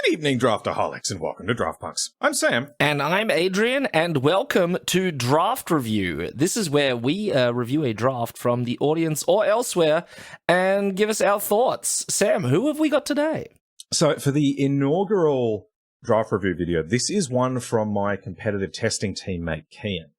Good evening, Draftaholics, and welcome to Draft Punks. I'm Sam. And I'm Adrian, and welcome to Draft Review. This is where we review a draft from the audience or elsewhere and give us our thoughts. Sam, who have we got today? So for the inaugural draft review video, this is one from my competitive testing teammate, Kian.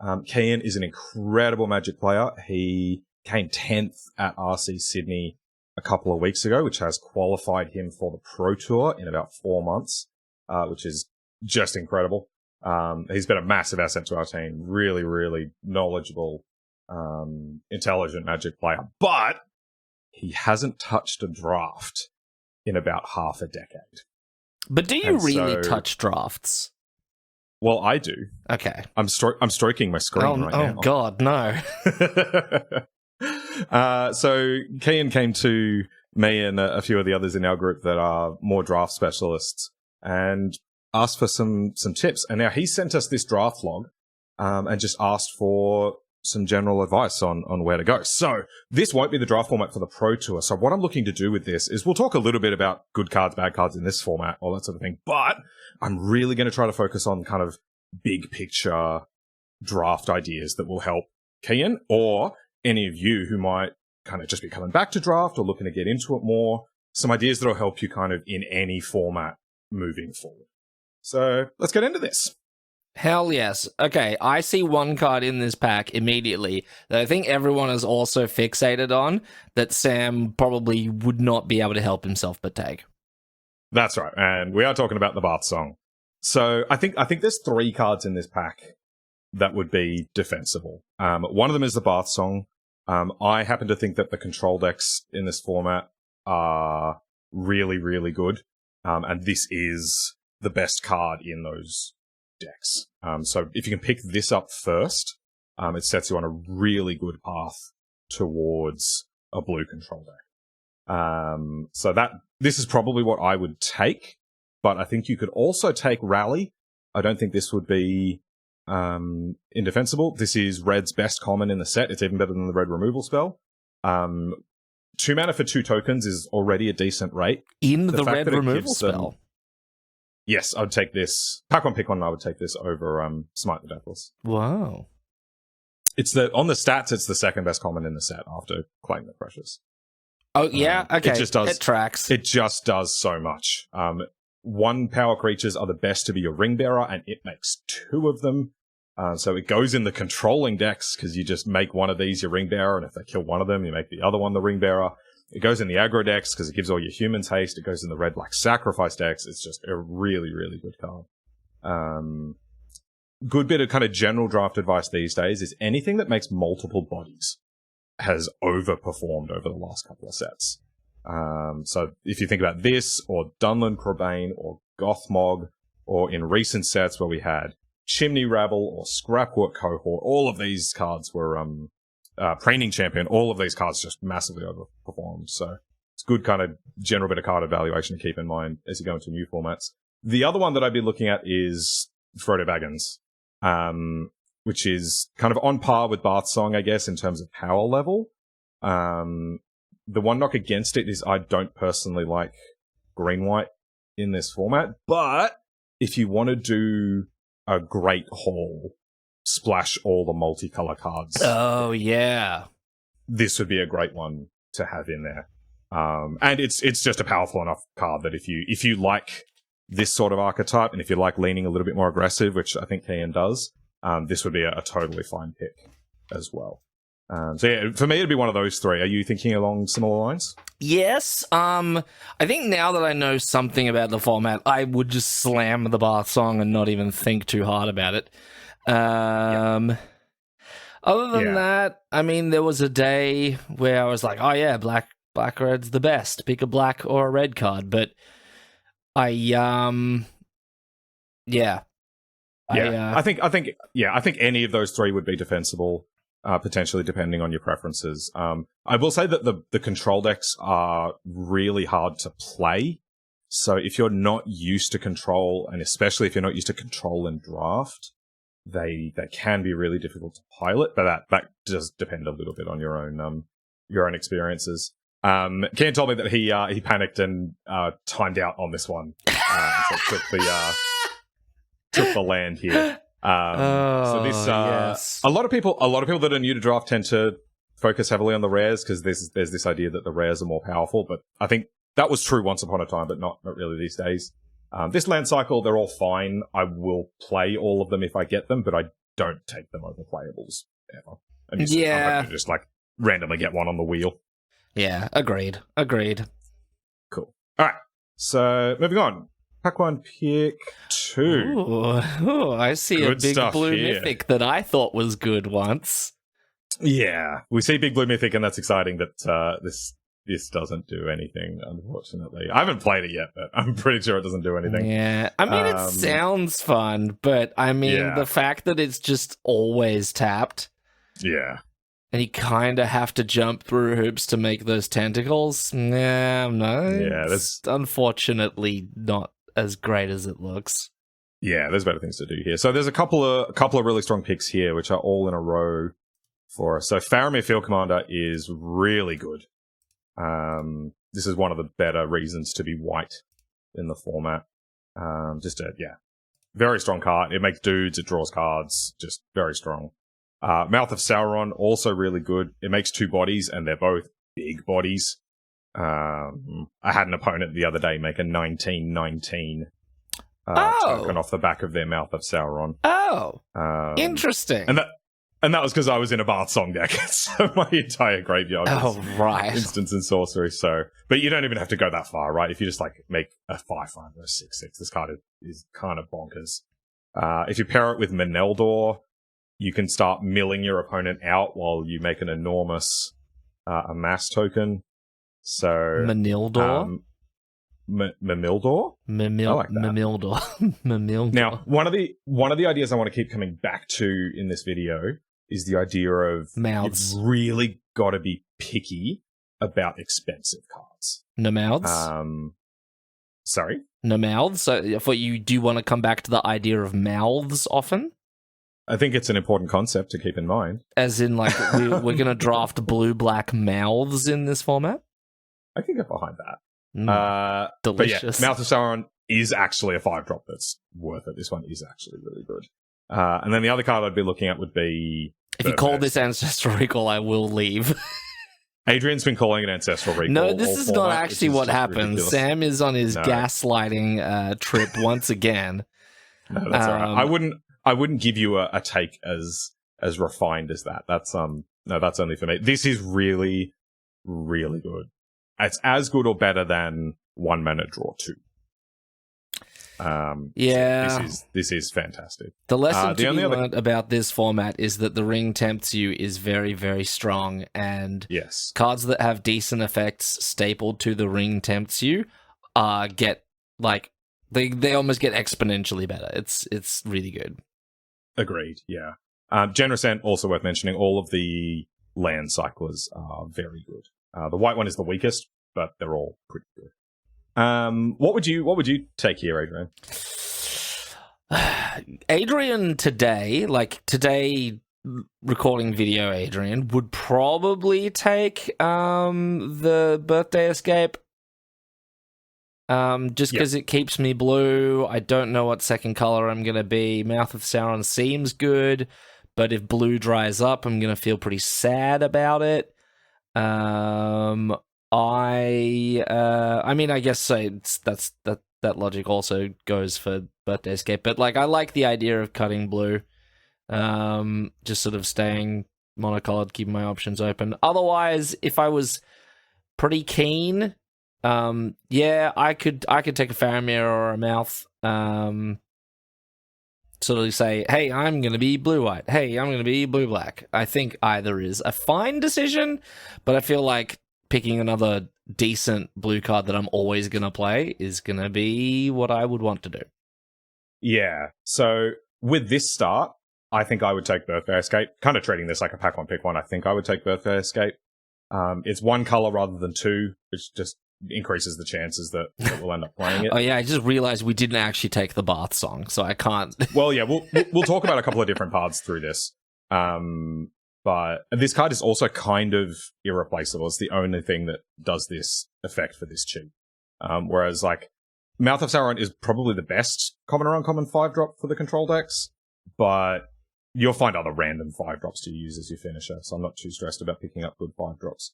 Kian is an incredible Magic player. He came 10th at RC Sydney a couple of weeks ago, which has qualified him for the Pro Tour in about 4 months, which is just incredible. He's been a massive asset to our team. Really, really knowledgeable, intelligent Magic player. But he hasn't touched a draft in about half a decade. But do you really touch drafts? Well, I do. Okay. I'm stroking my screen right now. Oh, God, no. So Kian came to me and a few of the others in our group that are more draft specialists and asked for some tips. And now he sent us this draft log and just asked for some general advice on where to go. So this won't be the draft format for the Pro Tour. So what I'm looking to do with this is we'll talk a little bit about good cards, bad cards in this format, all that sort of thing. But I'm really going to try to focus on kind of big picture draft ideas that will help Kian or any of you who might kind of just be coming back to draft or looking to get into it more. Some ideas that will help you kind of in any format moving forward. So let's get into this. Hell yes. Okay, I see one card in this pack immediately that I think everyone is also fixated on that Sam probably would not be able to help himself but take. That's right, and we are talking about the Bath Song. So I think there's 3 cards in this pack that would be defensible. One of them is the Bath Song. I happen to think that the control decks in this format are really, really good, and this is the best card in those decks. So if you can pick this up first, it sets you on a really good path towards a blue control deck. So this is probably what I would take, but I think you could also take Rally. I don't think this would be indefensible. This is Red's best common in the set. It's even better than the red removal spell. 2 mana for 2 tokens is already a decent rate. In the red removal spell? Yes, I would take this. Pack 1, pick 1, I would take this over Smite the Deathless. Wow. On the stats, it's the second best common in the set after Claim the Precious. Oh, yeah? Okay. It tracks. It just does so much. 1 power creatures are the best to be your ring bearer, and it makes 2 of them. So it goes in the controlling decks because you just make one of these your ring bearer, and if they kill one of them, you make the other one the ring bearer. It goes in the aggro decks because it gives all your humans haste. It goes in the red-black sacrifice decks. It's just a really, really good card. Good bit of kind of general draft advice these days is anything that makes multiple bodies has overperformed over the last couple of sets. So if you think about this, or Dunland Crobane, or Gothmog, or in recent sets where we had Chimney Rabble, or Scrapwork Cohort, all of these cards were Preening Champion, all of these cards just massively overperformed. So it's good kind of general bit of card evaluation to keep in mind as you go into new formats. The other one that I'd be looking at is Frodo Baggins, which is kind of on par with Bath Song, I guess, in terms of power level. The one knock against it is I don't personally like green-white in this format, but if you want to do a great haul, splash all the multicolor cards. Oh, yeah. This would be a great one to have in there. And it's just a powerful enough card that if you like this sort of archetype, and if you like leaning a little bit more aggressive, which I think Kian does, this would be a totally fine pick as well. So yeah, for me, it'd be one of those 3. Are you thinking along similar lines? Yes. I think now that I know something about the format, I would just slam the Bath Song and not even think too hard about it. Other than that, I mean, there was a day where I was like, oh yeah, black red's the best. Pick a black or a red card. But I think any of those 3 would be defensible. Potentially, depending on your preferences. I will say that the control decks are really hard to play. So if you're not used to control, and especially if you're not used to control and draft, they can be really difficult to pilot. But that does depend a little bit on your own experiences. Kian told me that he panicked and timed out on this one So took the land here. So this, yes. a lot of people that are new to draft tend to focus heavily on the rares because there's this idea that the rares are more powerful. But I think that was true once upon a time, but not really these days. This land cycle, they're all fine. I will play all of them if I get them, but I don't take them over playables ever. I'm going to just like randomly get one on the wheel. Yeah, agreed. Cool. All right. So moving on. Pack 1, pick 2. Ooh, I see Good a big stuff blue here. mythic that I thought was good once. Yeah, we see big blue mythic, and that's exciting. That this doesn't do anything. Unfortunately, I haven't played it yet, but I'm pretty sure it doesn't do anything. Yeah, I mean it sounds fun, but I mean the fact that it's just always tapped. Yeah. And you kind of have to jump through hoops to make those tentacles. It's unfortunately not as great as it looks. Yeah, there's better things to do here. So there's a couple of really strong picks here, which are all in a row for us. So Faramir Field Commander is really good. This is one of the better reasons to be white in the format. Very strong card. It makes dudes, it draws cards, just very strong. Mouth of Sauron, also really good. It makes 2 bodies, and they're both big bodies. I had an opponent the other day make a 19/19 token off the back of their Mouth of Sauron. Interesting. And that was because I was in a Bath Song deck, so my entire graveyard was right. instants and sorcery. So, but you don't even have to go that far, right? If you just like make a 5/5 or a 6/6, this card is kind of bonkers. If you pair it with Meneldor, you can start milling your opponent out while you make an enormous amass token. So Manildor? Mamildor? Mamildor. Now, one of the ideas I want to keep coming back to in this video is the idea of mouths. You've really got to be picky about expensive cards. No mouths? Sorry? No mouths? So I thought you do want to come back to the idea of mouths often? I think it's an important concept to keep in mind. As in, like, we're going to draft blue-black mouths in this format? I can get behind that. Delicious. But yeah, Mouth of Sauron is actually a 5-drop that's worth it. This one is actually really good. And then the other card I'd be looking at would be... If you call this Ancestral Recall, I will leave. Adrian's been calling it Ancestral Recall. No, this is not actually what happens. Ridiculous. Sam is on his gaslighting trip once again. No, that's all right. I wouldn't give you a take as refined as that. That's that's only for me. This is really, really good. It's as good or better than 1 mana draw 2. Yeah. So this is fantastic. The lesson to be learned about this format is that the Ring Tempts You is very, very strong, and yes, cards that have decent effects stapled to the Ring Tempts You get like they almost get exponentially better. It's really good. Agreed. Yeah. Generous Ant, also worth mentioning. All of the land cyclers are very good. The white one is the weakest, but they're all pretty good. What would you take here, Adrian? Adrian today recording video, Adrian would probably take the Birthday Escape. Just because it keeps me blue. I don't know what second color I'm gonna be. Mouth of Sauron seems good, but if blue dries up, I'm gonna feel pretty sad about it. I mean, I guess so. That logic also goes for Birthday Escape, but like I like the idea of cutting blue. Just sort of staying monocolored, keeping my options open. Otherwise, if I was pretty keen, I could take a Faramir or a Mouth. Sort of say, hey, I'm going to be blue-white. Hey, I'm going to be blue-black. I think either is a fine decision, but I feel like picking another decent blue card that I'm always going to play is going to be what I would want to do. Yeah. So with this start, I think I would take Birthday Escape. Kind of treating this like a pack one, pick one. I think I would take Birthday Escape. It's 1 color rather than 2, which just increases the chances that we'll end up playing it. Oh yeah, I just realized we didn't actually take the Bath song, so I can't. Well, yeah, we'll talk about a couple of different paths through this. But this card is also kind of irreplaceable. It's the only thing that does this effect for this cheap. Whereas, like, Mouth of Sauron is probably the best common or uncommon 5-drop for the control decks, but you'll find other random 5-drops to use as your finisher, so I'm not too stressed about picking up good 5-drops.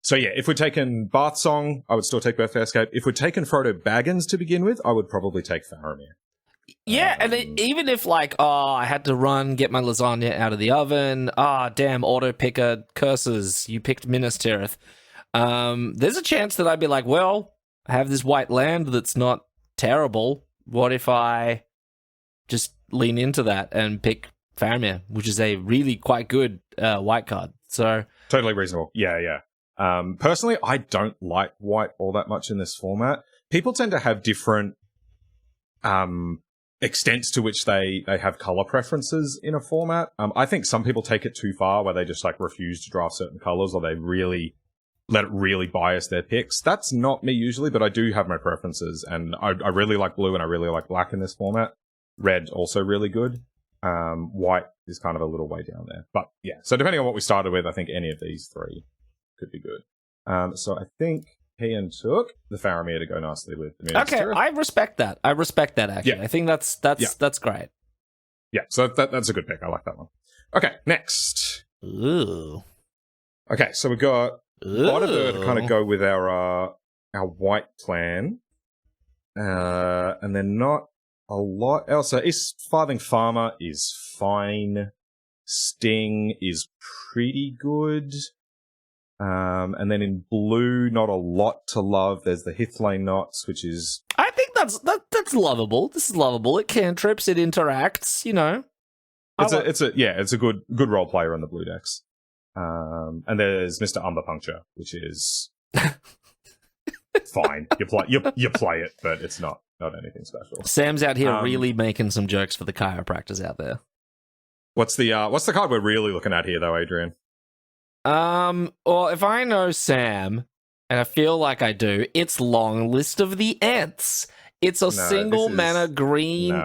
So yeah, if we're taking Bath Song, I would still take Birthday Escape. If we're taking Frodo Baggins to begin with, I would probably take Faramir. Yeah, and even if, like, I had to run, get my lasagna out of the oven, damn, auto picker curses, you picked Minas Tirith. There's a chance that I'd be like, well, I have this white land that's not terrible. What if I just lean into that and pick Faramir, which is a really quite good white card? So totally reasonable. Yeah. Personally, I don't like white all that much in this format. People tend to have different extents to which they have color preferences in a format. I think some people take it too far where they just like refuse to draft certain colors, or they really let it really bias their picks. That's not me usually, but I do have my preferences, and I really like blue and I really like black in this format. Red also really good. White is kind of a little way down there, but yeah. So depending on what we started with, I think any of these three could be good. So I think Ian took the Faramir to go nicely with the Minas Tirith. I respect that. Actually. Yeah. I think that's great. Yeah, so that's a good pick. I like that one. Okay, next. Ooh. Okay, so we got Butterbur to kind of go with our white plan, and then not a lot else. So East Farthing Farmer is fine. Sting is pretty good. And then in blue, not a lot to love. There's the Hithlane Knots, which is... I think that's lovable. This is lovable. It cantrips, it interacts, you know. It's a good role player on the blue decks. And there's Mr. Umberpuncture, which is fine. You play it, but it's not anything special. Sam's out here really making some jokes for the chiropractors out there. What's the card we're really looking at here, though, Adrian? Well, if I know Sam, and I feel like I do, it's Long List of the Ents. It's a single mana green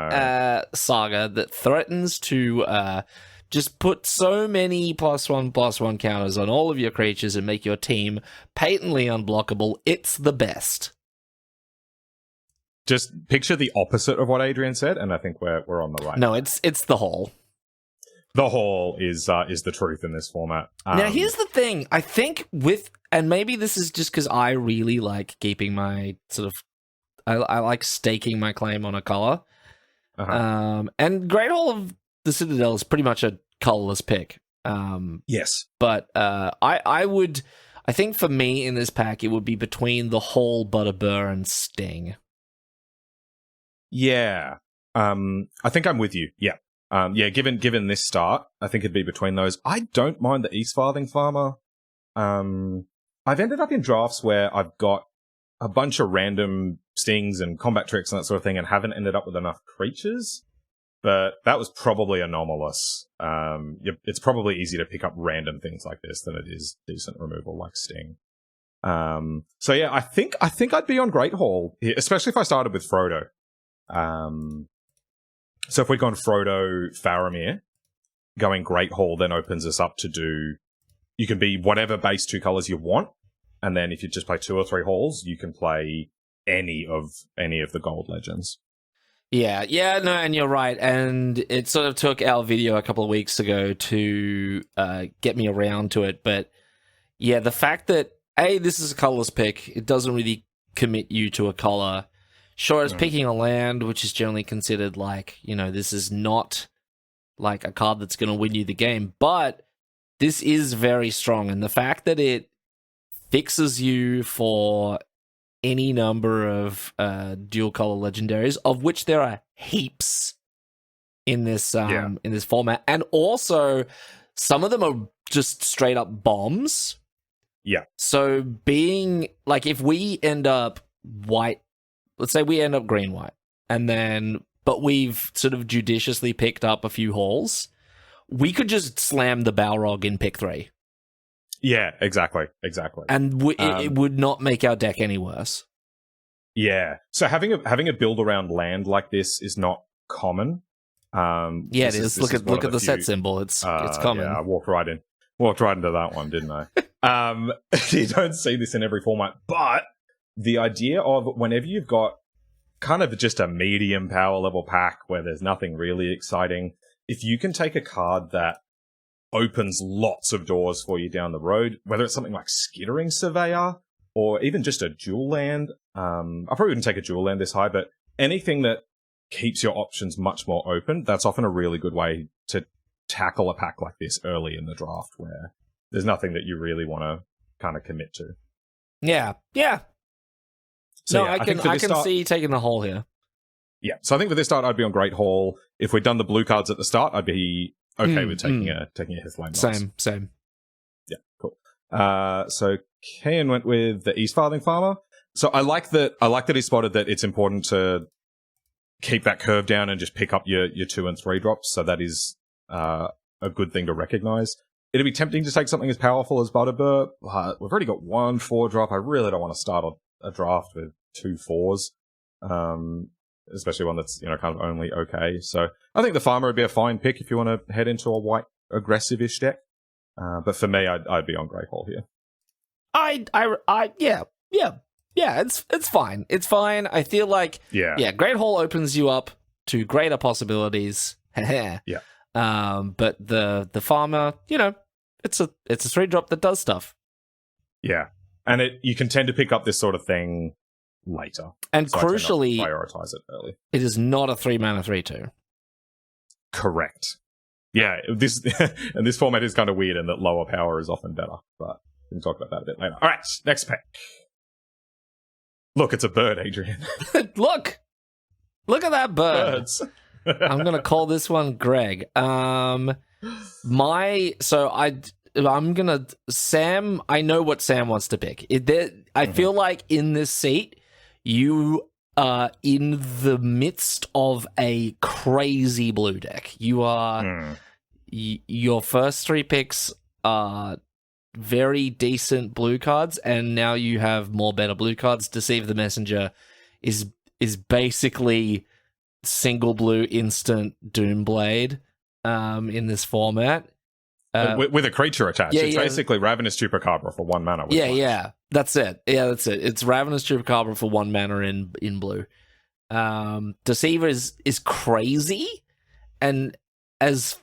saga that threatens to just put so many +1/+1 counters on all of your creatures and make your team patently unblockable. It's the best. Just picture the opposite of what Adrian said, and I think we're on the right. No, it's the whole. The whole is the truth in this format. Now, here's the thing. I think and maybe this is just because I really like keeping my sort of, I like staking my claim on a color. Uh-huh. And Great Hall of the Citadel is pretty much a colorless pick. Yes. But I think for me in this pack, it would be between the Hall, Butterbur, and Sting. Yeah. I think I'm with you. Yeah. Given this start, I think it'd be between those. I don't mind the East Farthing Farmer. I've ended up in drafts where I've got a bunch of random stings and combat tricks and that sort of thing and haven't ended up with enough creatures. But that was probably anomalous. It's probably easier to pick up random things like this than it is decent removal like Sting. So yeah, I think I'd be on Great Hall, especially if I started with Frodo. So if we'd gone Frodo, Faramir, going Great Hall then opens us up to do... You can be whatever base 2 colors you want, and then if you just play 2 or 3 halls, you can play any of the gold legends. Yeah, no, and you're right. And it sort of took our video a couple of weeks ago to get me around to it. But yeah, the fact that, this is a colorless pick, it doesn't really commit you to a color. Sure, it's picking a land, which is generally considered like, this is not like a card that's going to win you the game, but this is very strong. And the fact that it fixes you for any number of dual color legendaries, of which there are heaps in this in this format, and also some of them are just straight up bombs. Yeah. So being like, if we end up white, let's say we end up green-white, but we've sort of judiciously picked up a few halls, we could just slam the Balrog in pick 3. Yeah, exactly. And it would not make our deck any worse. Yeah. So having a build around land like this is not common. Yeah, it is. Look at the set symbol. It's common. Yeah, I walked right into that one, didn't I? You don't see this in every format, but the idea of whenever you've got kind of just a medium power level pack where there's nothing really exciting. If you can take a card that opens lots of doors for you down the road, whether it's something like Skittering Surveyor or even just a dual land, I probably wouldn't take a dual land this high, but anything that keeps your options much more open, that's often a really good way to tackle a pack like this early in the draft where there's nothing that you really want to kind of commit to. Yeah. So no, I can see you taking the hole here. Yeah, so I think with this start, I'd be on Great Hall. If we'd done the blue cards at the start, I'd be okay with taking a Hithlane. Same. Yeah, cool. So Kian went with the East Farthing Farmer. So I like that he spotted that it's important to keep that curve down and just pick up your 2 and 3 drops. So that is a good thing to recognize. It'd be tempting to take something as powerful as Butterbur. We've already got 1 4-drop. I really don't want to start a draft with 2 4s. Especially one that's, kind of only okay. So I think the Farmer would be a fine pick if you want to head into a white aggressive-ish deck. But for me, I'd be on Grey Hall here. Yeah, it's fine. It's fine. I feel like Great Hall opens you up to greater possibilities. Yeah. But the Farmer, it's a 3-drop that does stuff. Yeah. And you can tend to pick up this sort of thing later. And so crucially, prioritize it early. It is not a 3-mana 3/2. Correct. Yeah, this format is kind of weird in that lower power is often better, but we can talk about that a bit later. All right, next pick. Look, it's a bird, Adrian. Look at that bird. Birds. I'm gonna call this one Greg. I'm gonna Sam. I know what Sam wants to pick. I feel like in this seat, you are in the midst of a crazy blue deck. You are. Your first 3 picks are very decent blue cards, and now you have more better blue cards. Deceive the Messenger is basically single blue instant Doomblade in this format. With a creature attached. It's basically Ravenous Chupacabra for 1 mana. That's it. It's Ravenous Chupacabra for 1 mana in blue. Deceiver is crazy, and as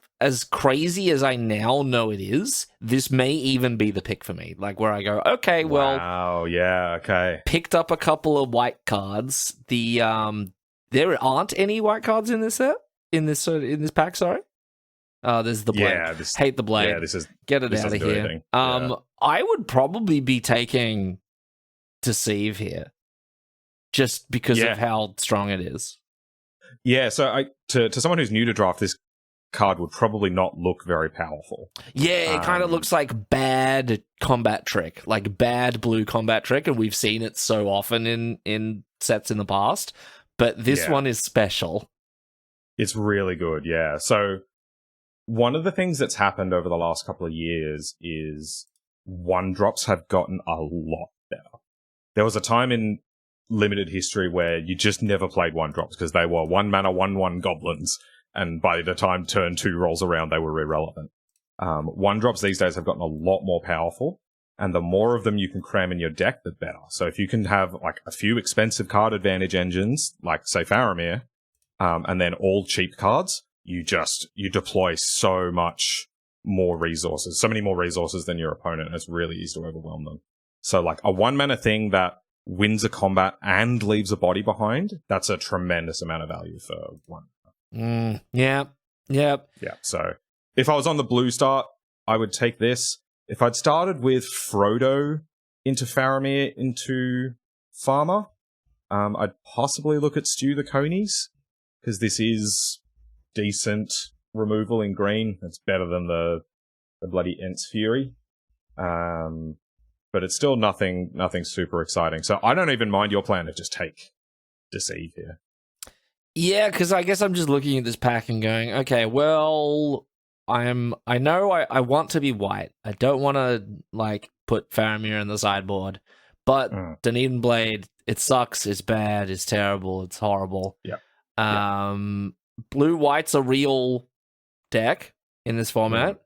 crazy as I now know it is, this may even be the pick for me. Like where I go, okay, well, wow, yeah, okay. Picked up a couple of white cards. There aren't any white cards in this set in this pack. Sorry. There's the blade. Yeah, hate the blade. Yeah, get it out of here. I would probably be taking Deceive here, just because of how strong it is. Yeah, so to someone who's new to draft, this card would probably not look very powerful. Yeah, it kind of looks like bad combat trick, like bad blue combat trick, and we've seen it so often in sets in the past. But this one is special. It's really good, yeah. So one of the things that's happened over the last couple of years is 1-drops have gotten a lot better. There was a time in limited history where you just never played 1-drops because they were 1 mana, 1/1 goblins, and by the time turn 2 rolls around, they were irrelevant. 1-drops these days have gotten a lot more powerful, and the more of them you can cram in your deck, the better. So if you can have like a few expensive card advantage engines, like say Faramir, and then all cheap cards, you deploy so much more resources, so many more resources than your opponent, and it's really easy to overwhelm them. So like a 1 mana thing that wins a combat and leaves a body behind, that's a tremendous amount of value for 1. Yeah. So if I was on the blue start, I would take this. If I'd started with Frodo into Faramir into Farmer, I'd possibly look at Stew the Conies, because this is decent removal in green. It's better than the bloody Ent's Fury. But it's still nothing super exciting. So I don't even mind your plan to just take Deceive here. Yeah, because I guess I'm just looking at this pack and going, okay, well, I know I want to be white. I don't want to like put Faramir in the sideboard, but Dunedin Blade, it sucks. It's bad. It's terrible. It's horrible. Yeah. Blue white's a real deck in this format.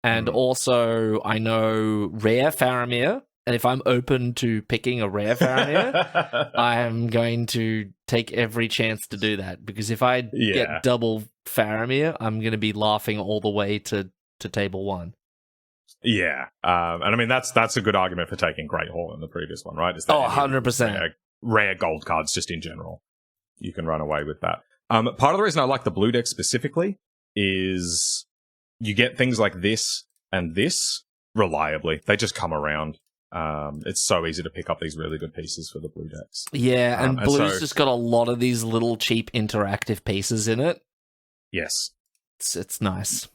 And also, I know rare Faramir and if I'm open to picking a rare Faramir, I am going to take every chance to do that, because if I get double Faramir, I'm going to be laughing all the way to table 1. Yeah, and I mean that's a good argument for taking Great Hall in the previous one, right? Is that 100%. Rare gold cards just in general, you can run away with that. Part of the reason I like the blue deck specifically is you get things like this and this reliably. They just come around. It's so easy to pick up these really good pieces for the blue decks. Yeah, and blue's just got a lot of these little cheap interactive pieces in it. Yes. It's nice.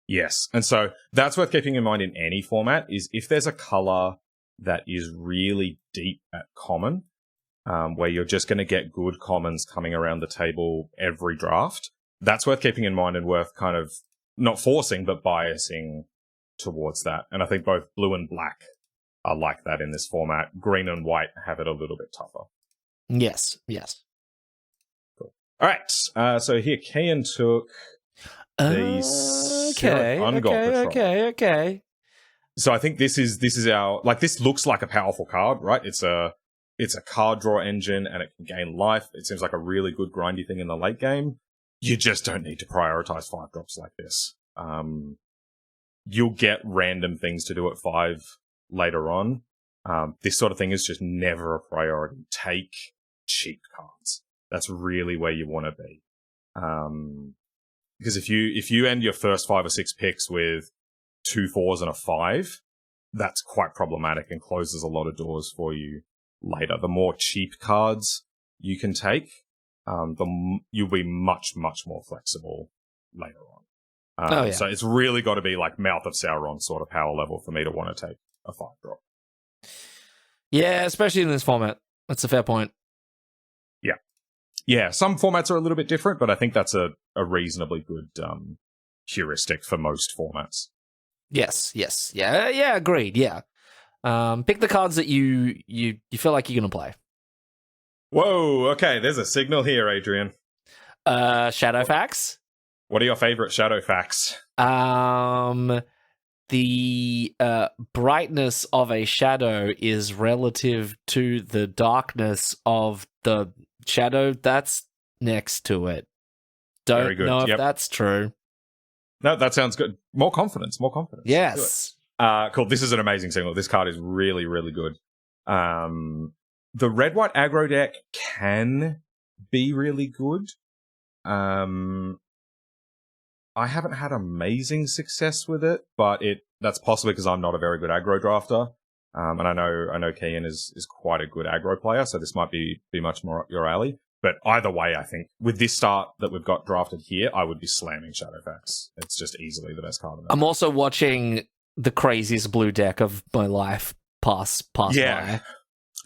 Yes, and so that's worth keeping in mind in any format, is if there's a color that is really deep at common, where you're just going to get good commons coming around the table every draft, that's worth keeping in mind and worth kind of not forcing, but biasing towards that. And I think both blue and black are like that in this format. Green and white have it a little bit tougher. Yes. Cool. All right, so here, Kian took... Okay. So I think this is our, like, this looks like a powerful card, right? It's a card draw engine and it can gain life. It seems like a really good grindy thing in the late game. You just don't need to prioritize 5 drops like this. You'll get random things to do at 5 later on. This sort of thing is just never a priority. Take cheap cards. That's really where you want to be. Because if you end your first 5 or 6 picks with 2 4s and a 5, that's quite problematic and closes a lot of doors for you later. The more cheap cards you can take, you'll be much, much more flexible later on. So it's really got to be like Mouth of Sauron sort of power level for me to want to take a 5 drop. Yeah, especially in this format. That's a fair point. Yeah, some formats are a little bit different, but I think that's a reasonably good heuristic for most formats. Yes. Yeah, agreed, yeah. Pick the cards that you feel like you're going to play. Whoa, okay, there's a signal here, Adrian. Shadowfax? What are your favorite Shadowfax? The brightness of a shadow is relative to the darkness of the shadow that's next to it. Don't know if that's true. No, that sounds good. More confidence. Yes. Cool. This is an amazing signal. This card is really, really good. The red-white aggro deck can be really good. I haven't had amazing success with it, but that's possibly because I'm not a very good aggro drafter. And I know Kian is quite a good aggro player, so this might be much more up your alley. But either way, I think with this start that we've got drafted here, I would be slamming Shadowfax. It's just easily the best card. I'm also watching the craziest blue deck of my life pass by.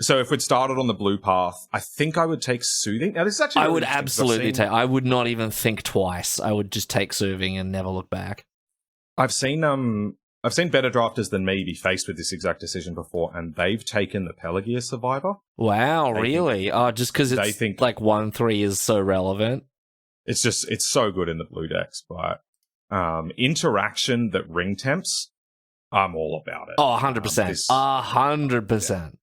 So if we'd started on the blue path, I think I would take Soothing. Now this is actually I would absolutely take. I would not even think twice. I would just take Soothing and never look back. I've seen better drafters than me be faced with this exact decision before, and they've taken the Pelagear Survivor. Wow, really? Just because they think like 1/3 is so relevant. It's so good in the blue decks, but interaction that ring temps, I'm all about it. Oh, 100%. 100%.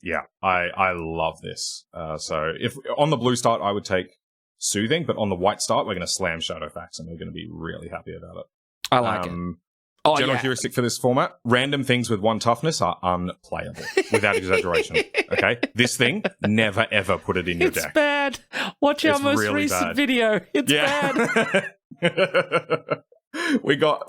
Yeah, I love this. So if on the blue start, I would take Soothing, but on the white start, we're going to slam Shadowfax, and we're going to be really happy about it. I like it. General heuristic for this format, random things with 1 toughness are unplayable, without exaggeration. Okay? This thing, never ever put it in your deck. It's bad. Watch our most really recent video. It's bad.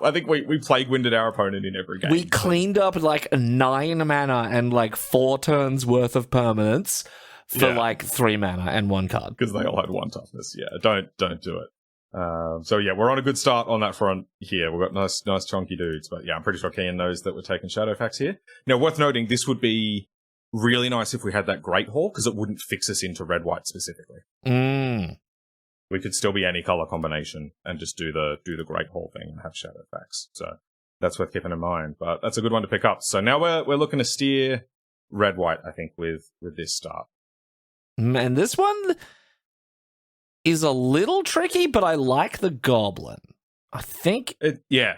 I think we plague winded our opponent in every game. We cleaned up like 9 mana and like 4 turns worth of permanents for like 3 mana and 1 card. Because they all had 1 toughness. Yeah, don't do it. So yeah, we're on a good start on that front here. We've got nice chunky dudes, but yeah, I'm pretty sure Kian knows that we're taking Shadowfax here. Now, worth noting, this would be really nice if we had that Great Hall, because it wouldn't fix us into red-white specifically. We could still be any color combination and just do the Great Hall thing and have Shadowfax. So that's worth keeping in mind, but that's a good one to pick up. So now we're looking to steer red-white, I think, with this start. And this one is a little tricky, but I like the Goblin. I think... Yeah.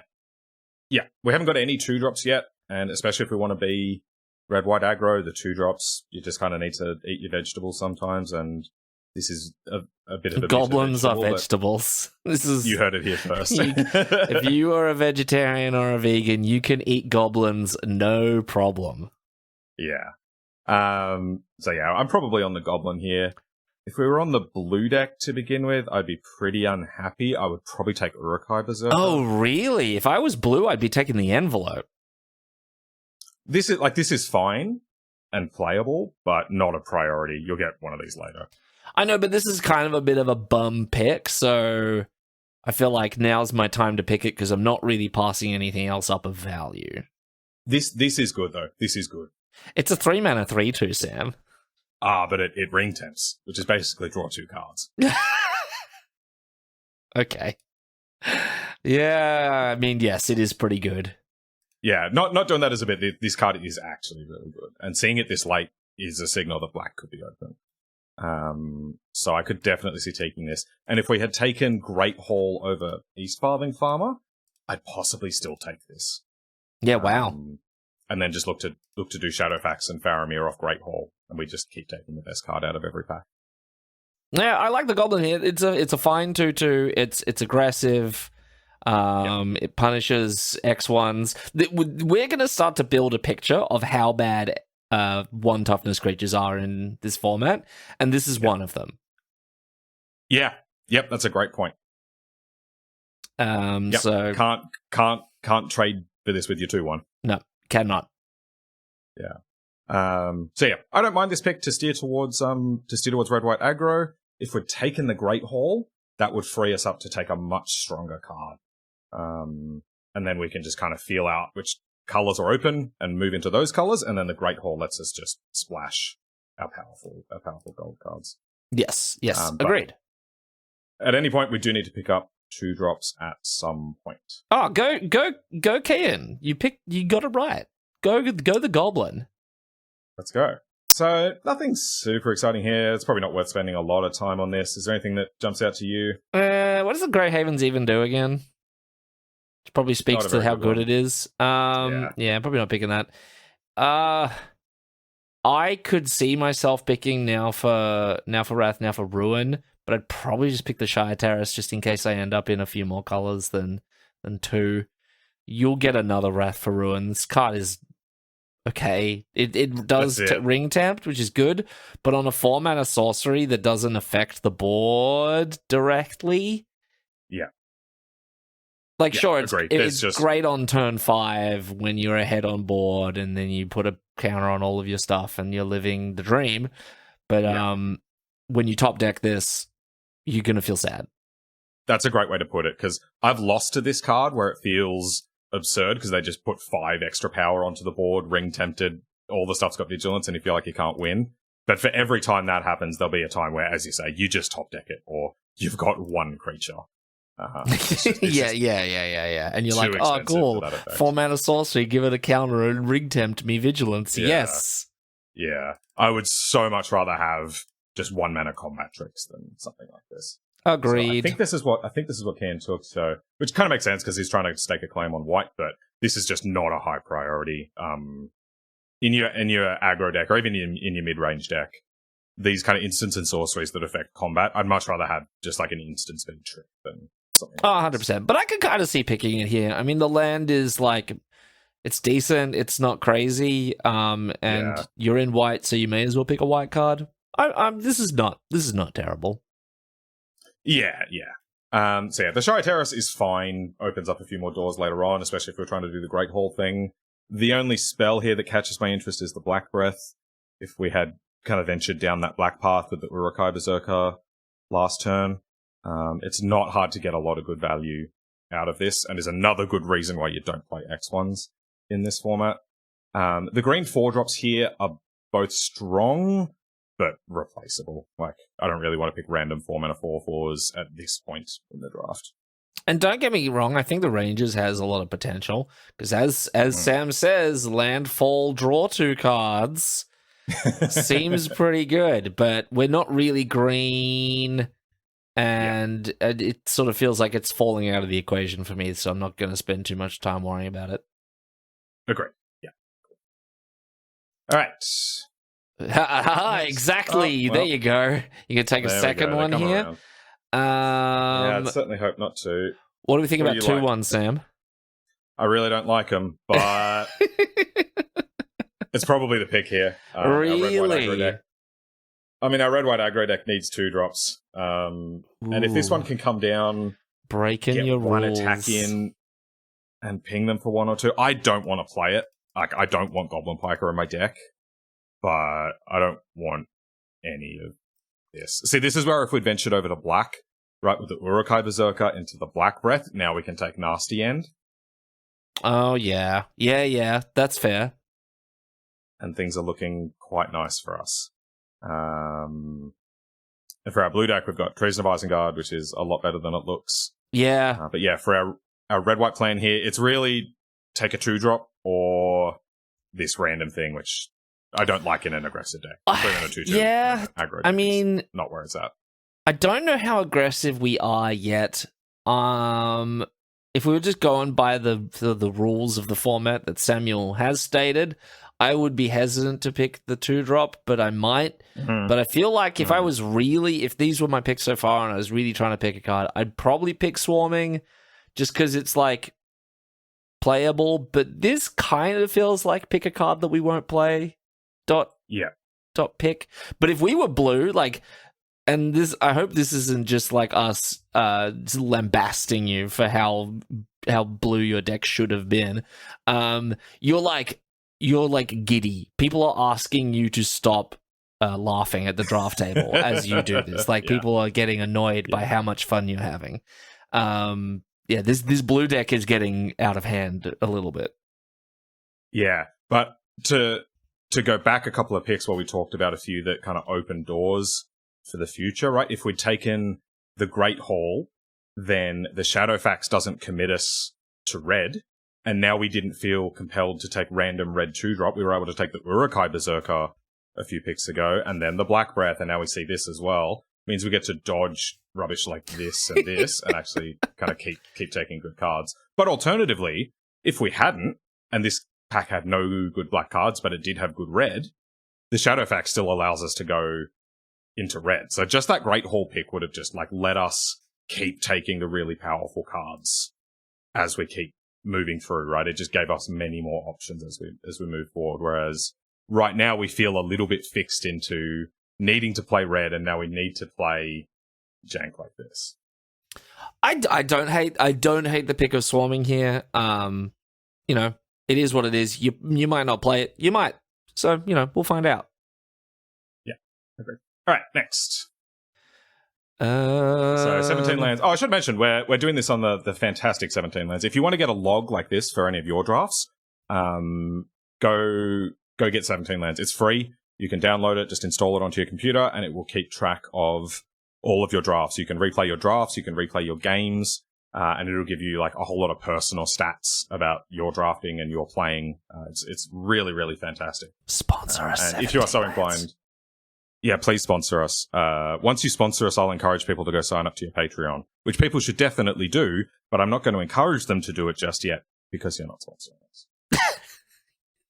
We haven't got any 2 drops yet, and especially if we want to be red-white aggro, the 2-drops, you just kind of need to eat your vegetables sometimes, and this is a bit of a Goblins are vegetable, but vegetables. This is you heard it here first. if you are a vegetarian or a vegan, you can eat goblins no problem. Yeah. So yeah, I'm probably on the goblin here. If we were on the blue deck to begin with, I'd be pretty unhappy. I would probably take Urukai Berserker. Oh, really? If I was blue, I'd be taking the envelope. This is fine and playable, but not a priority. You'll get one of these later. I know, but this is kind of a bit of a bum pick, so I feel like now's my time to pick it because I'm not really passing anything else up of value. This is good though. This is good. It's a 3-mana 3/2, Sam. But it ring temps, which is basically draw 2 cards. Okay. Yeah, I mean, yes, it is pretty good. Yeah, not doing that as a bit. This card is actually really good, and seeing it this late is a signal that black could be open. So I could definitely see taking this. And if we had taken Great Hall over East Farthing Farmer, I'd possibly still take this. Yeah, wow. And then just look to do Shadowfax and Faramir off Great Hall, and we just keep taking the best card out of every pack. Yeah, I like the Goblin here. It's a fine 2/2. It's aggressive. It punishes X1s. We're going to start to build a picture of how bad 1 toughness creatures are in this format, and this is one of them. Yeah. Yep, that's a great point. So can't trade for this with your 2/1. No, cannot. Yeah. So yeah, I don't mind this pick to steer towards red-white aggro. If we're taking the Great Hall, that would free us up to take a much stronger card. And then we can just kind of feel out which colors are open and move into those colors, and then the Great Hall lets us just splash our powerful gold cards. Yes, agreed. At any point, we do need to pick up 2-drops at some point. Oh, go, Kian. You got it right. Go the Goblin. Let's go. So, nothing super exciting here. It's probably not worth spending a lot of time on this. Is there anything that jumps out to you? What does the Grey Havens even do again? Which probably speaks to how good it is. Yeah, probably not picking that. I could see myself picking now for Wrath, now for Ruin, but I'd probably just pick the Shire Terrace just in case I end up in a few more colors than 2. You'll get another Wrath for Ruin. This card is okay. It does ring tempt, which is good, but on a 4-mana sorcery that doesn't affect the board directly. Yeah. Like, sure, it's just great on turn 5 when you're ahead on board and then you put a counter on all of your stuff and you're living the dream. But when you top deck this, you're going to feel sad. That's a great way to put it, because I've lost to this card where it feels absurd because they just put 5 extra power onto the board, ring tempted, all the stuff's got vigilance, and you feel like you can't win. But for every time that happens, there'll be a time where, as you say, you just top deck it, or you've got 1 creature. Yeah. And you're like, oh, cool. 4-mana sorcery, give it a counter and ring tempt me vigilance. Yeah. Yes. Yeah. I would so much rather have just 1-mana combat tricks than something like this. Agreed. So I think this is what Kian took, so which kind of makes sense because he's trying to stake a claim on white, but this is just not a high priority. In your aggro deck or even in your mid-range deck, these kind of instants and sorceries that affect combat, I'd much rather have just like an instant speed trick than something like 100%. But I could kind of see picking it here. I mean, the land is like, it's decent, it's not crazy, and you're in white, so you may as well pick a white card. This is not terrible. Yeah. So the Shire Terrace is fine, opens up a few more doors later on, especially if we're trying to do the Great Hall thing. The only spell here that catches my interest is the Black Breath. If we had kind of ventured down that black path with the Urukai Berserker last turn, it's not hard to get a lot of good value out of this, and is another good reason why you don't play X1s in this format. The green 4-drops here are both strong, but replaceable. Like, I don't really want to pick random 4-mana 4/4s at this point in the draft. And don't get me wrong, I think the Rangers has a lot of potential, because as Sam says, landfall, draw 2 cards seems pretty good, but we're not really green, and it sort of feels like it's falling out of the equation for me, so I'm not going to spend too much time worrying about it. Agree. All right. Exactly. Oh, well, there you go. You can take a second one here. Yeah, I'd certainly hope not to. What do we think about 2-1, Sam? I really don't like them, but it's probably the pick here. Really? Our red-white aggro deck. I mean, our red-white aggro deck needs 2 drops. And if this one can come down, breaking get your one rules, attack in, and ping them for 1 or 2, I don't want to play it. Like, I don't want Goblin Piker in my deck, but I don't want any of this. See, this is where if we'd ventured over to black, right, with the Urukai Berserker into the Black Breath, now we can take Nasty End. Oh, yeah. Yeah, that's fair. And things are looking quite nice for us. And for our blue deck, we've got Treason of Isengard, which is a lot better than it looks. Yeah. But yeah, for our red-white plan here, it's really take a 2-drop or this random thing, which I don't like in an aggressive deck. 3-2-2. Yeah, aggro I mean, not where it's at. I don't know how aggressive we are yet. If we were just going by the rules of the format that Samuel has stated, I would be hesitant to pick the 2-drop, but I might. Mm-hmm. But I feel like if if these were my picks so far and I was really trying to pick a card, I'd probably pick Swarming just because it's like playable. But this kind of feels like pick a card that we won't play. Dot pick. But if we were blue, like, and this, I hope this isn't just like us lambasting you for how blue your deck should have been. You're like giddy. People are asking you to stop laughing at the draft table as you do this. Like, people are getting annoyed by how much fun you're having. This blue deck is getting out of hand a little bit. Yeah, but to go back a couple of picks where we talked about a few that kind of open doors for the future, right? If we'd taken the Great Hall, then the Shadowfax doesn't commit us to red, and now we didn't feel compelled to take random red 2-drop. We were able to take the Urukai Berserker a few picks ago, and then the Black Breath, and now we see this as well. Means we get to dodge rubbish like this and this, and actually kind of keep taking good cards. But alternatively, if we hadn't, and this pack had no good black cards, but it did have good red, the Shadowfax still allows us to go into red. So just that Great Hall pick would have just like let us keep taking the really powerful cards as we keep moving through, right? It just gave us many more options as we move forward. Whereas right now we feel a little bit fixed into needing to play red, and now we need to play jank like this. I don't hate the pick of Swarming here. It is what it is. You might not play it. You might. So, we'll find out. Yeah. Okay. All right, next. So 17 lands. Oh, I should mention, we're doing this on the fantastic 17 lands. If you want to get a log like this for any of your drafts, go get 17 lands. It's free. You can download it, just install it onto your computer, and it will keep track of all of your drafts. You can replay your drafts, you can replay your games, and it'll give you like a whole lot of personal stats about your drafting and your playing. It's really, really fantastic. Sponsor us. And if you are so inclined, yeah, please sponsor us. Once you sponsor us, I'll encourage people to go sign up to your Patreon, which people should definitely do, but I'm not going to encourage them to do it just yet because you're not sponsoring us.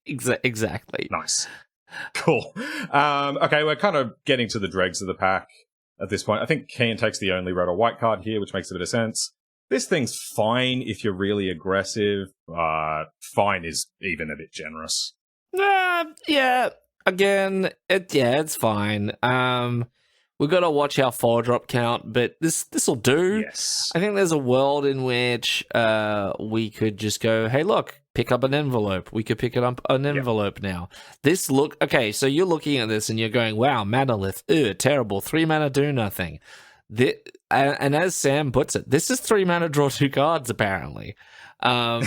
Exactly. Nice. Cool. Okay, we're kind of getting to the dregs of the pack at this point. I think Kian takes the only red or white card here, which makes a bit of sense. This thing's fine if you're really aggressive. Fine is even a bit generous. Yeah. Again, it's fine. We've got to watch our 4-drop count, but this'll do. Yes. I think there's a world in which we could just go, hey, look, pick up an envelope. We could pick up an envelope now. Okay, so you're looking at this and you're going, wow, Manalith, terrible. 3 mana, do nothing. And as Sam puts it, this is 3 mana, draw 2 cards, apparently. We can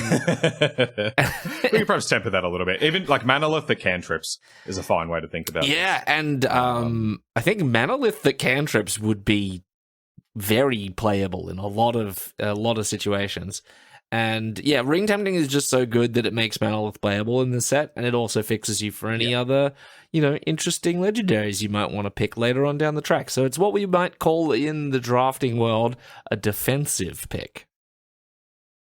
perhaps temper that a little bit. Even like Manalith that cantrips is a fine way to think about it. Yeah, and I think Manalith that cantrips would be very playable in a lot of situations. And yeah, Ring Tempting is just so good that it makes Manalith playable in the set, and it also fixes you for any other, interesting legendaries you might want to pick later on down the track. So it's what we might call in the drafting world a defensive pick.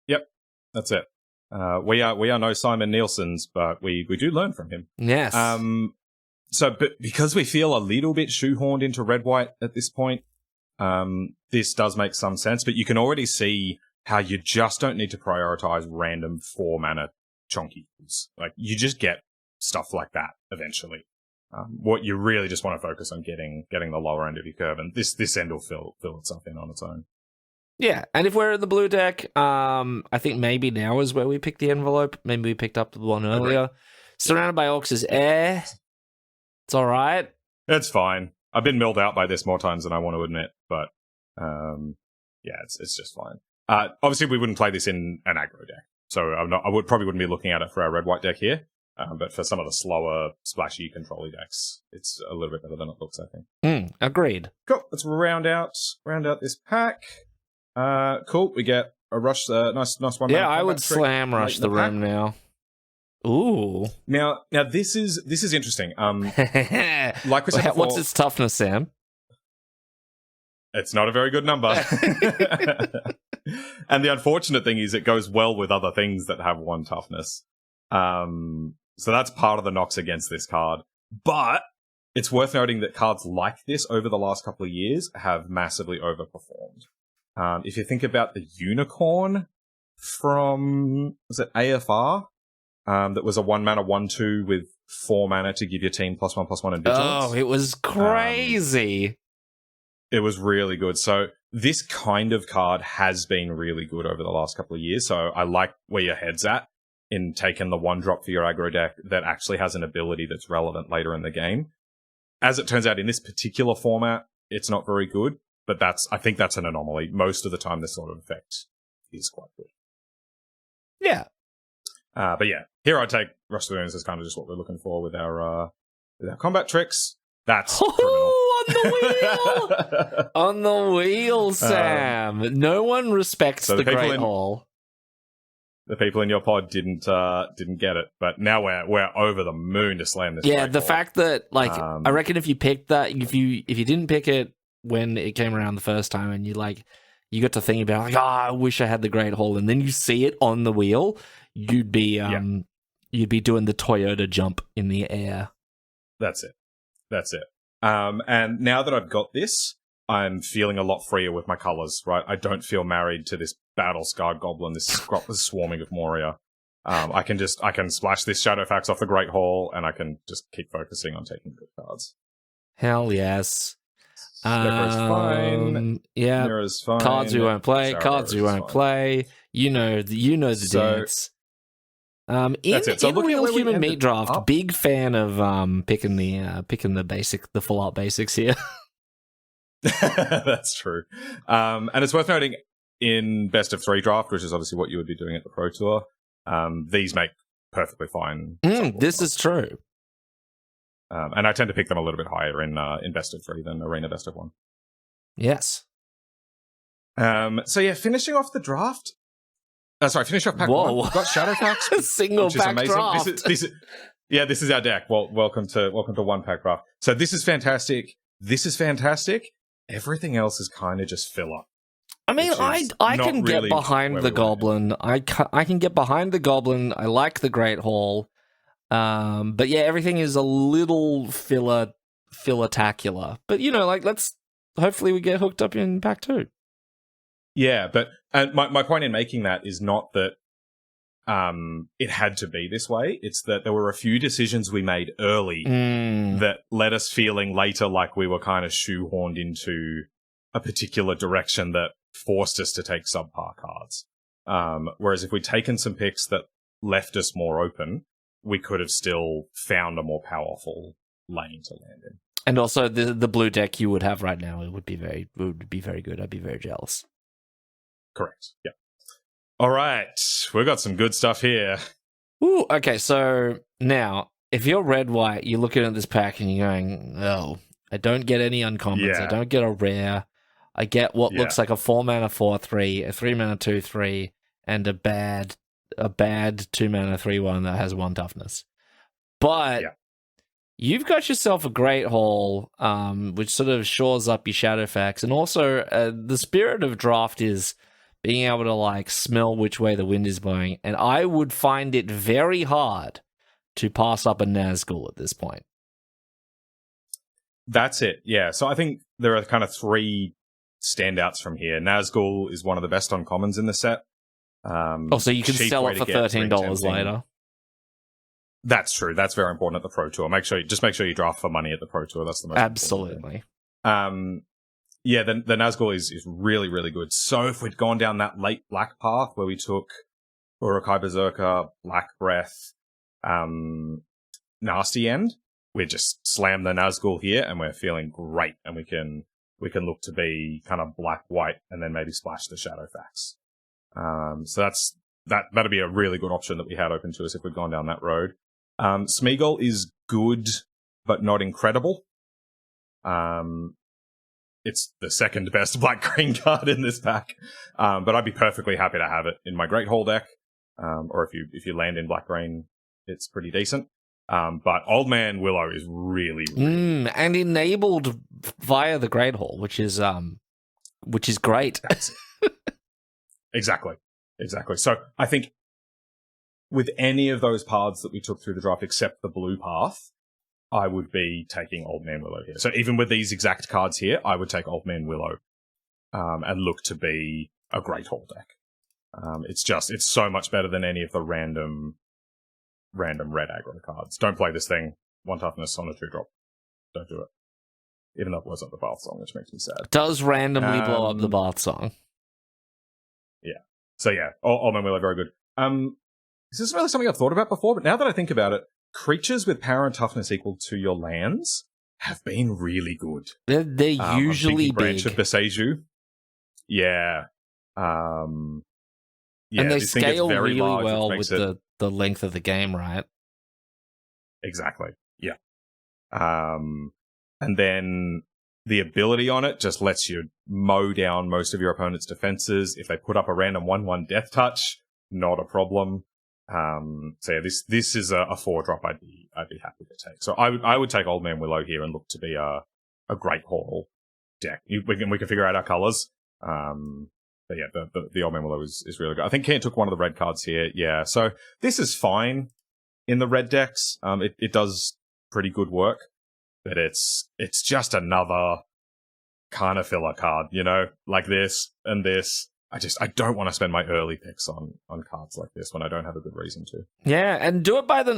Yep, that's it. We are no Simon Nielsen's, but we do learn from him. Yes. But because we feel a little bit shoehorned into red-white at this point, this does make some sense, but you can already see how you just don't need to prioritize random 4-mana chonkies. Like, you just get stuff like that eventually. What you really just want to focus on getting the lower end of your curve, and this end will fill itself in on its own. Yeah, and if we're in the blue deck, I think maybe now is where we pick the envelope. Maybe we picked up the one earlier. Surrounded by Orcs is air. It's all right. It's fine. I've been milled out by this more times than I want to admit, but yeah, it's just fine. Obviously, we wouldn't play this in an aggro deck, so I wouldn't be looking at it for our red-white deck here. But for some of the slower, splashy, control-y decks, it's a little bit better than it looks, I think. Agreed. Cool. Let's round out this pack. Cool. We get a rush. Nice one. Yeah, I would slam rush the room now. Ooh. Now this is interesting. Like we said before, what's its toughness, Sam? It's not a very good number. And the unfortunate thing is it goes well with other things that have 1 toughness. So that's part of the knocks against this card. But it's worth noting that cards like this over the last couple of years have massively overperformed. If you think about the Unicorn from, was it AFR? That was a 1-mana 1/2 with 4 mana to give your team +1/+1 and vigilance. Oh, it was crazy. It was really good. So this kind of card has been really good over the last couple of years. So I like where your head's at in taking the 1-drop for your aggro deck that actually has an ability that's relevant later in the game. As it turns out, in this particular format, it's not very good, but I think that's an anomaly. Most of the time, this sort of effect is quite good. Yeah. But yeah, here I'd take Rush the Ruins as kind of just what we're looking for with our combat tricks. That's criminal. On the wheel! On the wheel, Sam. No one respects the Great Hall. The people in your pod didn't get it, but now we're over the moon to slam this. Yeah, the fact that I reckon if you picked that, if you didn't pick it when it came around the first time, and you got to think about I wish I had the Great Hall, and then you see it on the wheel, you'd be doing the Toyota jump in the air. That's it. And now that I've got this, I'm feeling a lot freer with my colors, right? I don't feel married to this battle-scarred goblin, this swarming of Moria. I can splash this Shadowfax off the Great Hall, and I can just keep focusing on taking good cards. Hell yes. Mirror's fine. Yeah. Mirror's fine. Cards we won't play. Cards we won't play. You know the dance. In Real Human Meat Draft, big fan of picking the full art basics here. That's true. And it's worth noting in Best of 3 draft, which is obviously what you would be doing at the Pro Tour, these make perfectly fine. This is true. And I tend to pick them a little bit higher in Best of 3 than Arena Best of 1. Yes. So yeah, finishing off the draft. Finish off pack 1. We've got Shadowfax. Single pack draft. This is our deck. Well, welcome to 1-pack draft. So this is fantastic. Everything else is kind of just filler. I mean, I can get behind the goblin. I can get behind the goblin. I like the Great Hall. But yeah, everything is a little filler-tacular. But let's hopefully we get hooked up in pack 2. Yeah, but my point in making that is not that it had to be this way. It's that there were a few decisions we made early that led us feeling later like we were kind of shoehorned into a particular direction that forced us to take subpar cards. Whereas if we'd taken some picks that left us more open, we could have still found a more powerful lane to land in. And also the blue deck you would have right now, it would be very good. I'd be very jealous. Correct. Yeah. All right. We've got some good stuff here. Ooh, okay, so now, if you're red-white, you're looking at this pack and you're going, oh, I don't get any uncommons. Yeah. I don't get a rare. I get what looks like a 4-mana 4/3, a 3-mana 2/3, and a bad 2-mana 3/1 that has 1 toughness. But you've got yourself a Great Hall, which sort of shores up your Shadowfax, and also the spirit of draft is being able to like smell which way the wind is blowing, and I would find it very hard to pass up a Nazgul at this point. That's it, yeah. So I think there are kind of three standouts from here. Nazgul is one of the best uncommons in the set. So you can sell it for $13 later. That's true. That's very important at the Pro Tour. Make sure you draft for money at the Pro Tour. That's the most absolutely. Yeah, the Nazgul is really, really good. So if we'd gone down that late black path where we took Urukai Berserker, Black Breath, Nasty End, we just slam the Nazgul here and we're feeling great, and we can look to be kind of black-white and then maybe splash the Shadowfax. So that'd be a really good option that we had open to us if we'd gone down that road. Smeagol is good, but not incredible. It's the second best black-green card in this pack, but I'd be perfectly happy to have it in my Great Hall deck, or if you land in black-green, it's pretty decent. But Old Man Willow is really and enabled via the Great Hall, which is great. Exactly. So I think with any of those paths that we took through the draft, except the blue path, I would be taking Old Man Willow here. So even with these exact cards here, I would take Old Man Willow and look to be a Great Hall deck. It's so much better than any of the random red aggro cards. Don't play this thing. 1 toughness on a 2-drop. Don't do it. Even though it was up the Bath Song, which makes me sad. Does randomly blow up the Bath Song. Yeah. So yeah, Old Man Willow, very good. This isn't really something I've thought about before, but now that I think about it, creatures with power and toughness equal to your lands have been really good. They're usually Branch big. of Beseju. Yeah. Yeah, and they scale really large, well with the length of the game, right? Exactly. Yeah. And then the ability on it just lets you mow down most of your opponent's defenses. If they put up a random 1/1 Death Touch, not a problem. So yeah, this is a 4-drop I'd be happy to take. So I would take Old Man Willow here and look to be a Great Hall deck. We can figure out our colors. But yeah, the Old Man Willow is really good. I think Kent took one of the red cards here. Yeah, so this is fine in the red decks. It does pretty good work, but it's just another kind of filler card, like this and this. I don't want to spend my early picks on cards like this when I don't have a good reason to. Yeah, and do it by the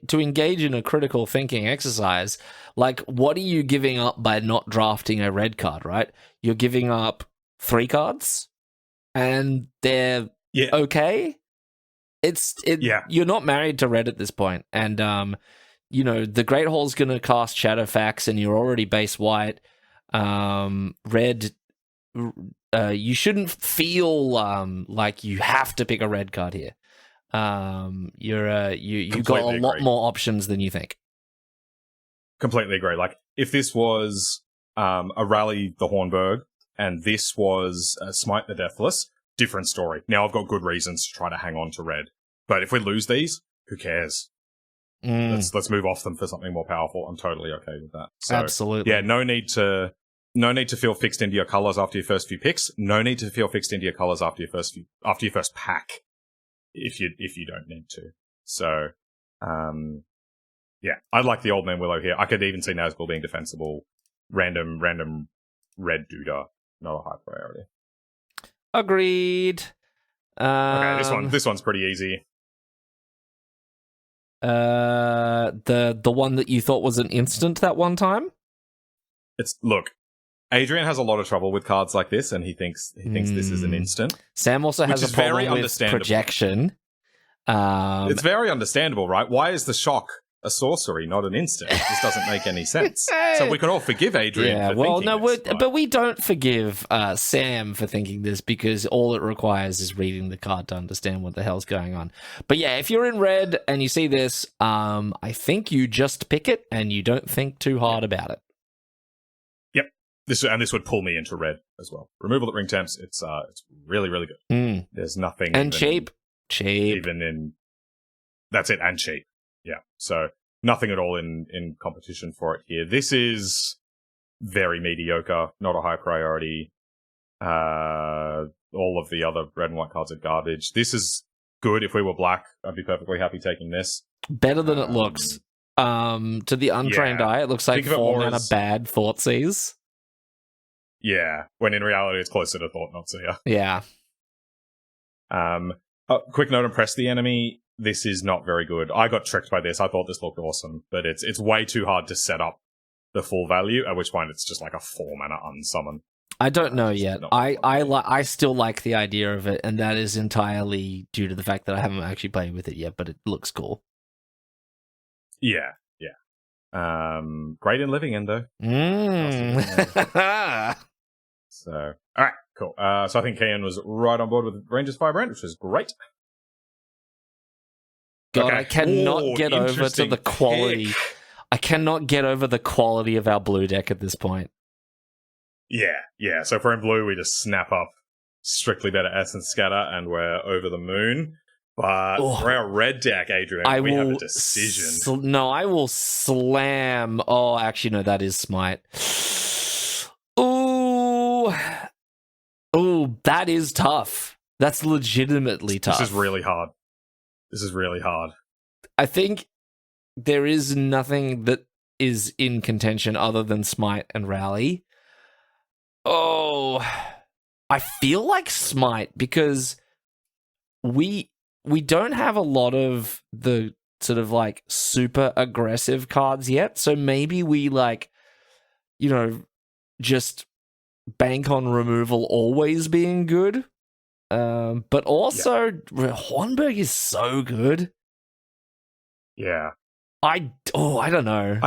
to engage in a critical thinking exercise. Like, what are you giving up by not drafting a red card? Right, you're giving up 3 cards, and they're okay. You're not married to red at this point, and the Great Hall's going to cast Shadowfax, and you're already base white. Red. You shouldn't feel like you have to pick a red card here. You've got a lot more options than you think. Completely agree. Like, if this was a Rally the Hornburg and this was Smite the Deathless, different story. Now I've got good reasons to try to hang on to red. But if we lose these, who cares? Let's move off them for something more powerful. I'm totally okay with that. So, absolutely. Yeah, no need to feel fixed into your colors after your first few picks. No need to feel fixed into your colors after your first pack, if you don't need to. So, yeah, I like the Old Man Willow here. I could even see Nazgul being defensible. Random red Duda, not a high priority. Agreed. Okay, this one's pretty easy. The one that you thought was an instant that one time. Look. Adrian has a lot of trouble with cards like this, and he thinks this is an instant. Sam also has a problem with projection. It's very understandable, right? Why is the shock a sorcery, not an instant? This doesn't make any sense. So we can all forgive Adrian for thinking this, but we don't forgive Sam for thinking this, because all it requires is reading the card to understand what the hell's going on. But yeah, if you're in red and you see this, I think you just pick it and you don't think too hard about it. This would pull me into red as well. Removal at ring temps, it's really, really good. There's nothing, and cheap. Even in that's it, and cheap. Yeah, so nothing at all in competition for it here. This is very mediocre, not a high priority. All of the other red and white cards are garbage. This is good. If we were black, I'd be perfectly happy taking this. Better than it looks. To the untrained eye, it looks like Think of it 4 more mana as- bad Thoughtseize. Yeah, when in reality it's closer to Thought Not Seer. Yeah. Quick note: impress the enemy. This is not very good. I got tricked by this. I thought this looked awesome, but it's way too hard to set up the full value. At which point, it's just like a 4 mana unsummon. I don't know yet. not I still like the idea of it, and that is entirely due to the fact that I haven't actually played with it yet, but it looks cool. Yeah. Great in living end though. So, all right, cool. So I think Kian was right on board with Rangers Firebrand, which is great. God, Okay. I cannot get over to interesting the quality. pick. I cannot get over the quality of our blue deck at this point. Yeah. So for in blue, we just snap up strictly better Essence Scatter, and we're over the moon. But for our red deck, Adrian, we have a decision. I will slam. Oh, actually, no, that is Smite. Ooh, that is tough. That's legitimately tough. This is really hard. I think there is nothing that is in contention other than Smite and Rally. Oh, I feel like Smite because we don't have a lot of the sort of like super aggressive cards yet. So maybe we just bank on removal always being good. But also Hornberg is so good. Yeah. I don't know.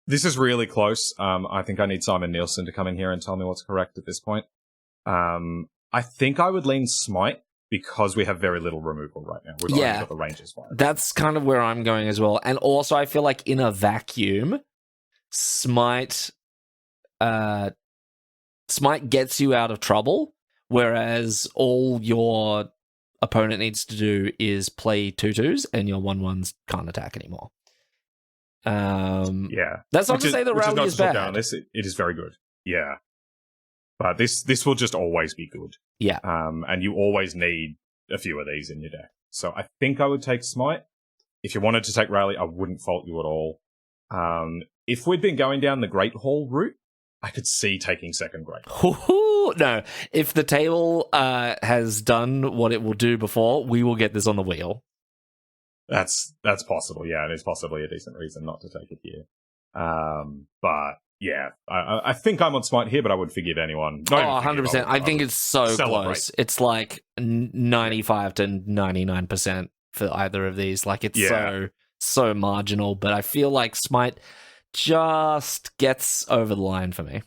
This is really close. I think I need Simon Nielsen to come in here and tell me what's correct at this point. I think I would lean Smite because we have very little removal right now. We've only got the Rangers one. That's kind of where I'm going as well. And also I feel like in a vacuum, Smite gets you out of trouble, whereas all your opponent needs to do is play 2/2s and your 1/1s can't attack anymore. That's not to say the rally is bad. It is very good. Yeah. But this will just always be good. Yeah. And you always need a few of these in your deck. So I think I would take Smite. If you wanted to take Rally, I wouldn't fault you at all. If we'd been going down the Great Hall route, I could see taking second Great Hall. No. If the table has done what it will do before, we will get this on the wheel. That's possible, yeah, and it's possibly a decent reason not to take it here. But yeah, I think I'm on Smite here, but I would forgive anyone. 100%. I think it's so close. It's like 95 to 99% for either of these. Like it's so marginal, but I feel like Smite just gets over the line for me.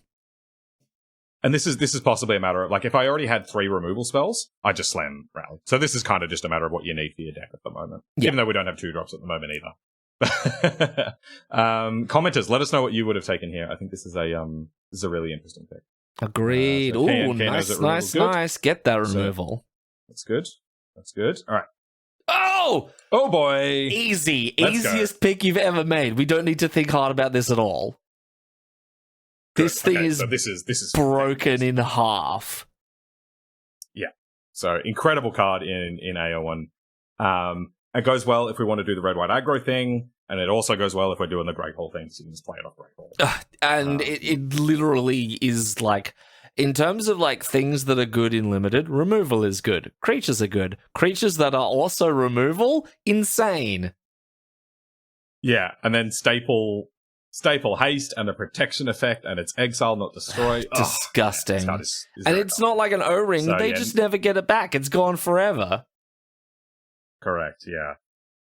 And this is possibly a matter of, like, if I already had 3 removal spells, I just slam Rally. So this is kind of just a matter of what you need for your deck at the moment. Yeah. Even though we don't have 2-drops at the moment either. Commenters, let us know what you would have taken here. I think this is a really interesting pick. Agreed. So Nice. Get that removal. So, that's good. All right. Oh boy. Easy. Easiest pick you've ever made. We don't need to think hard about this at all. This thing is broken in half. Yeah. So incredible card in AO1. It goes well if we want to do the red-white aggro thing, and it also goes well if we're doing the Great Hall thing, so you can just play it off Great Hall. And it literally is like, in terms of like things that are good in limited, removal is good. Creatures are good. Creatures that are also removal, insane. Yeah, and then staple haste and a protection effect, and it's exile, not destroy. Disgusting. Is and it's not like an O-ring. So, they just never get it back. It's gone forever. Correct, yeah.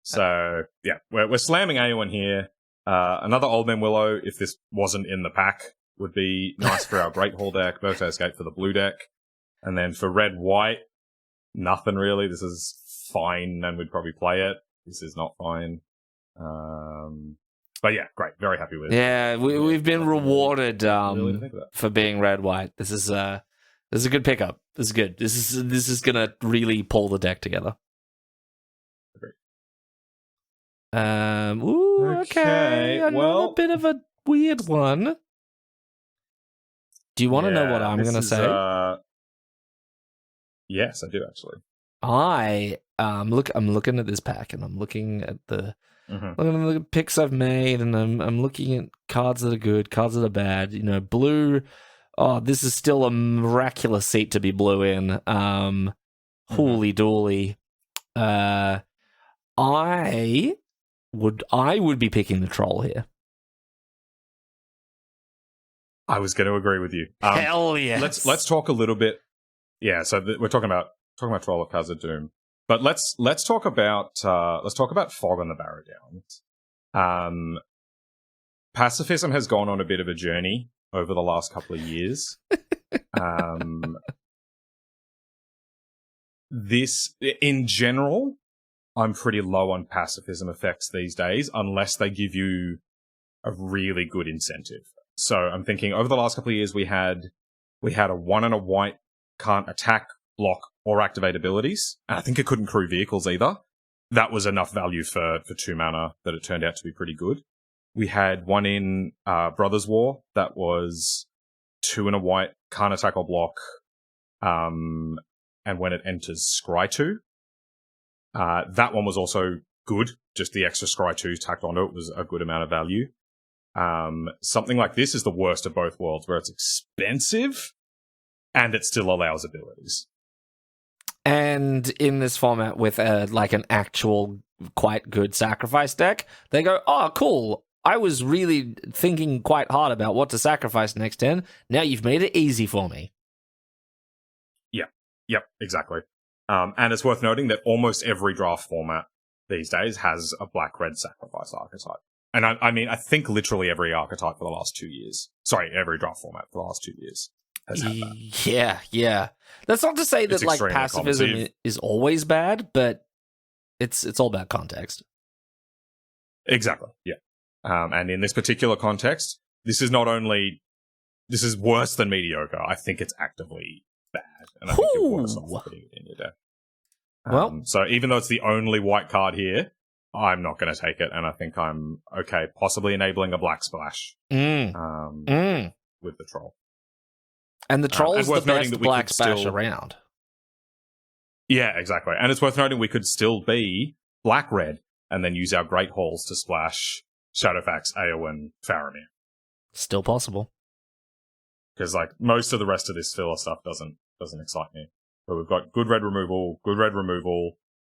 So, yeah, we're slamming A1 here. Another Old Man Willow, if this wasn't in the pack, would be nice for our Great Hall deck. Birthday Escape for the blue deck. And then for red-white, nothing really. This is fine, and we'd probably play it. This is not fine. But yeah, great. Very happy with it. Yeah, we've been rewarded for being red-white. This is a good pickup. This is good. This is gonna really pull the deck together. Okay. Another bit of a weird one. Do you want to know what I'm going to say? Yes, I do actually. I'm looking at this pack, and I'm looking at the looking at the picks I've made, and I'm looking at cards that are good, cards that are bad. You know, blue. Oh, this is still a miraculous seat to be blue in. Holy dooly. I would be picking the troll here. I was going to agree with you. Hell yes. Let's talk a little bit. Yeah, so we're talking about Troll of Khazad-dûm, but let's talk about Fog on the Barrow Downs. Pacifism has gone on a bit of a journey over the last couple of years. This, in general, I'm pretty low on pacifism effects these days, unless they give you a really good incentive. So I'm thinking over the last couple of years, we had a 1 and a white can't attack, block, or activate abilities, and I think it couldn't crew vehicles either. That was enough value for 2 mana that it turned out to be pretty good. We had one in Brothers War that was 2 and a white, can't attack or block, and when it enters Scry 2. That one was also good, just the extra Scry 2 tacked onto it was a good amount of value. Something like this is the worst of both worlds, where it's expensive, and it still allows abilities. And in this format with like an actual quite good sacrifice deck, they go, oh, cool. I was really thinking quite hard about what to sacrifice next turn. Now you've made it easy for me. Yep, exactly. And it's worth noting that almost every draft format these days has a black-red sacrifice archetype. And I think literally every archetype for the last 2 years. Sorry, every draft format for the last 2 years has had that. Yeah. That's not to say that It's like extremely pacifism common. is always bad, but it's all about context. Exactly, yeah. And in this particular context, this is worse than mediocre. I think it's actively bad, and I think you're worse off putting it in your deck. Well, so even though it's the only white card here, I'm not going to take it, and I think I'm okay, possibly enabling a black splash with the troll. And the troll is the best that black splash around. Yeah, exactly. And it's worth noting we could still be black-red and then use our Great Halls to splash Shadowfax, Eowyn, Faramir. Still possible. Because like most of the rest of this filler stuff doesn't excite me. But we've got good red removal,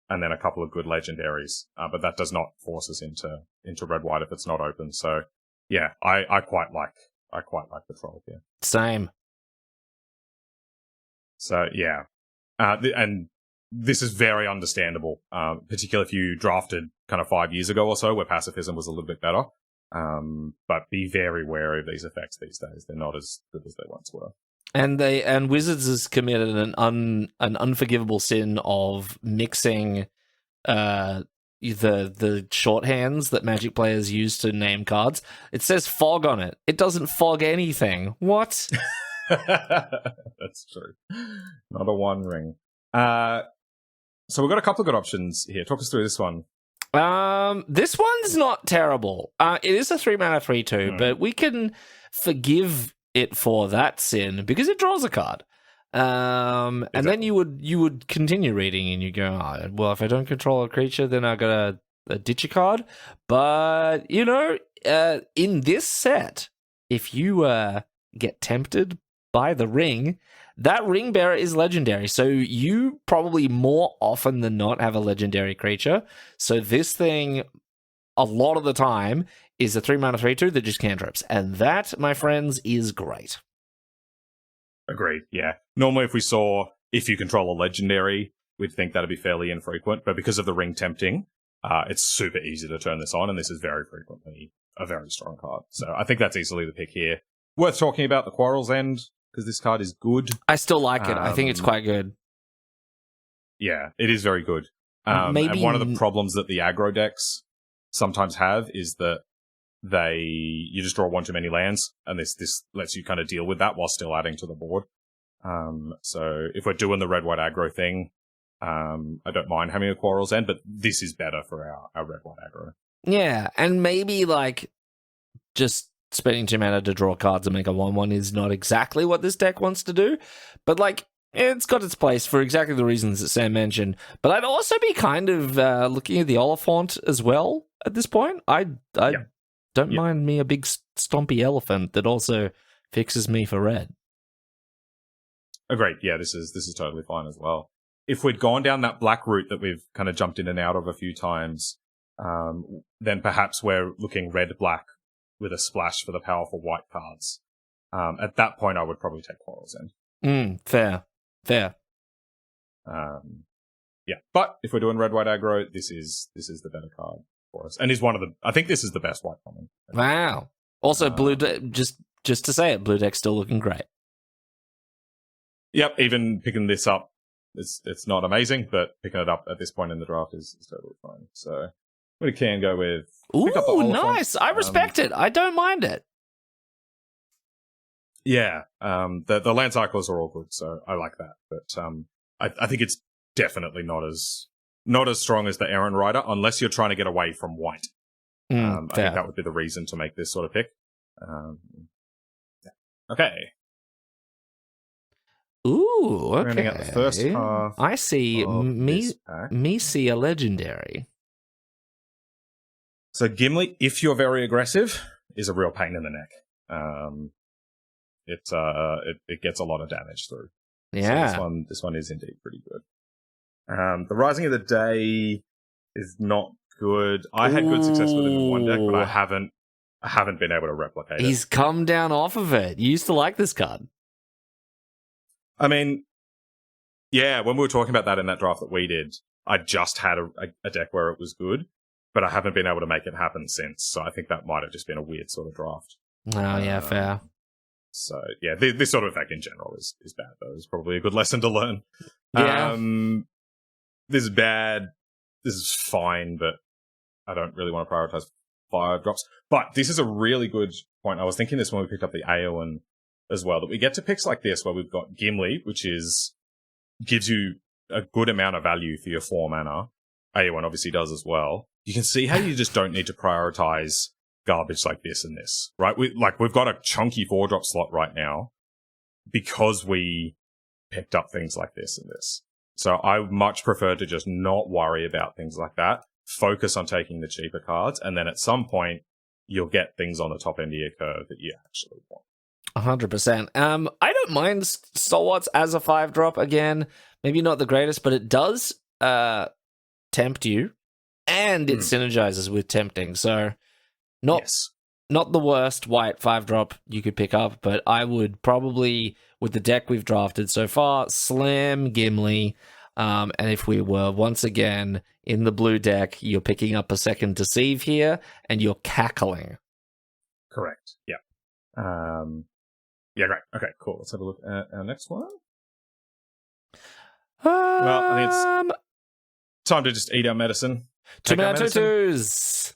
and then a couple of good legendaries. But that does not force us into red-white if it's not open. So yeah, I quite like the troll here. Same. So yeah, and this is very understandable, particularly if you drafted kind of 5 years ago or so, where pacifism was a little bit better. But be very wary of these effects these days; they're not as good as they once were. And Wizards has committed an unforgivable sin of mixing the shorthands that Magic players use to name cards. It says fog on it. It doesn't fog anything. What? That's true. Not a one ring. So we've got a couple of good options here. Talk us through this one. This one's not terrible. It is a 3-mana 3/2, but we can forgive it for that sin because it draws a card. And then you would continue reading and you go, oh, well, if I don't control a creature, then I got a ditch a card. But in this set, if you get tempted by the ring, that ring bearer is legendary. So you probably more often than not have a legendary creature. So this thing, a lot of the time, is a 3-mana 3/2 that just cantrips. And that, my friends, is great. Agreed, yeah. Normally if you control a legendary, we'd think that'd be fairly infrequent. But because of the ring tempting, it's super easy to turn this on. And this is very frequently a very strong card. So I think that's easily the pick here. Worth talking about the Quarrel's End, because this card is good. I still like it. I think it's quite good. Yeah, it is very good. And one of the problems that the aggro decks sometimes have is that you just draw one too many lands, and this lets you kind of deal with that while still adding to the board. So if we're doing the red-white aggro thing, I don't mind having a Quarrel's End, but this is better for our red-white aggro. Yeah, and maybe like just spending 2 mana to draw cards and make a 1/1 is not exactly what this deck wants to do, but like it's got its place for exactly the reasons that Sam mentioned. But I'd also be kind of looking at the Oliphant as well at this point. I don't mind me a big stompy elephant that also fixes me for red. Agreed. Yeah, this is totally fine as well. If we'd gone down that black route that we've kind of jumped in and out of a few times, then perhaps we're looking red-black with a splash for the powerful white cards. At that point, I would probably take Quarrel's End. Fair. Yeah, but if we're doing red-white aggro, this is the better card for us, and is one of the. I think this is the best white common. Wow. Also, blue just to say it, blue deck's still looking great. Yep, even picking this up, it's not amazing, but picking it up at this point in the draft is totally fine. So we can go with. Ooh, nice! I respect it. I don't mind it. Yeah, the land cycles are all good, so I like that. But I think it's definitely not as strong as the Aaron Rider, unless you're trying to get away from white. I think that would be the reason to make this sort of pick. Okay. Ooh, okay. Rounding out the first half. I see me see a legendary. So Gimli, if you're very aggressive, is a real pain in the neck. It gets a lot of damage through. Yeah. So this one is indeed pretty good. The Rising of the Day is not good. I had good success with it in one deck, but I haven't been able to replicate it. He's come down off of it. You used to like this card. I mean, yeah, when we were talking about that in that draft that we did, I just had a deck where it was good, but I haven't been able to make it happen since. So I think that might have just been a weird sort of draft. Oh, yeah, fair. So, yeah, this sort of effect in general is bad, though. It's probably a good lesson to learn. Yeah. This is bad. This is fine, but I don't really want to prioritize 5 drops. But this is a really good point. I was thinking this when we picked up the Aowen as well, that we get to picks like this where we've got Gimli, which gives you a good amount of value for your 4 mana. Aowen obviously does as well. You can see how you just don't need to prioritize garbage like this and this, right? We've got a chunky 4-drop slot right now because we picked up things like this and this. So I much prefer to just not worry about things like that. Focus on taking the cheaper cards, and then at some point you'll get things on the top end of your curve that you actually want. 100%. I don't mind Stalwarts as a 5-drop again. Maybe not the greatest, but it does tempt you, and it synergizes with tempting. So not the worst white 5-drop you could pick up, but I would probably, with the deck we've drafted so far, slam Gimli. And if we were once again in the blue deck, you're picking up a second Deceive here, and you're cackling. Correct. Yeah. Yeah, great. Okay, cool. Let's have a look at our next one. Well, I think it's time to just eat our medicine. 2 mana 2/2s.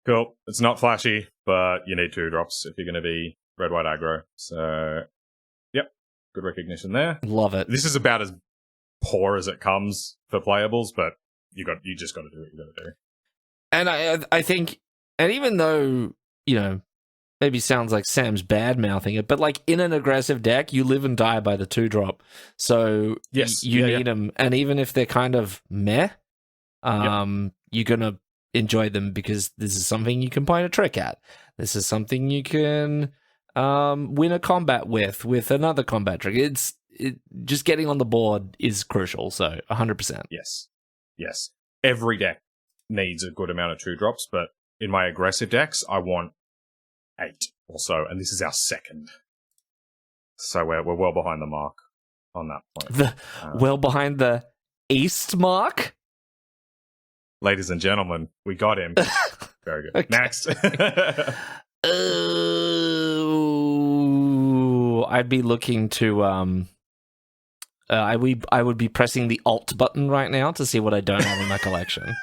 Cool. It's not flashy, but you need 2 drops if you're going to be red-white aggro. So, yep, good recognition there. Love it. This is about as poor as it comes for playables, but you just got to do what you got to do. And I think, and even though, maybe sounds like Sam's bad-mouthing it, but like in an aggressive deck, you live and die by the 2-drop. So yes, you need them. And even if they're kind of meh, you're going to enjoy them because this is something you can point a trick at. This is something you can win a combat with another combat trick. Just getting on the board is crucial, so 100%. Yes. Every deck needs a good amount of 2-drops, but in my aggressive decks, I want 8 or so, and this is our second. So we're well behind the mark on that point. Well behind the east mark? Ladies and gentlemen, we got him. Very good. Okay. Next. I'd be looking to I would be pressing the Alt button right now to see what I don't have in my collection.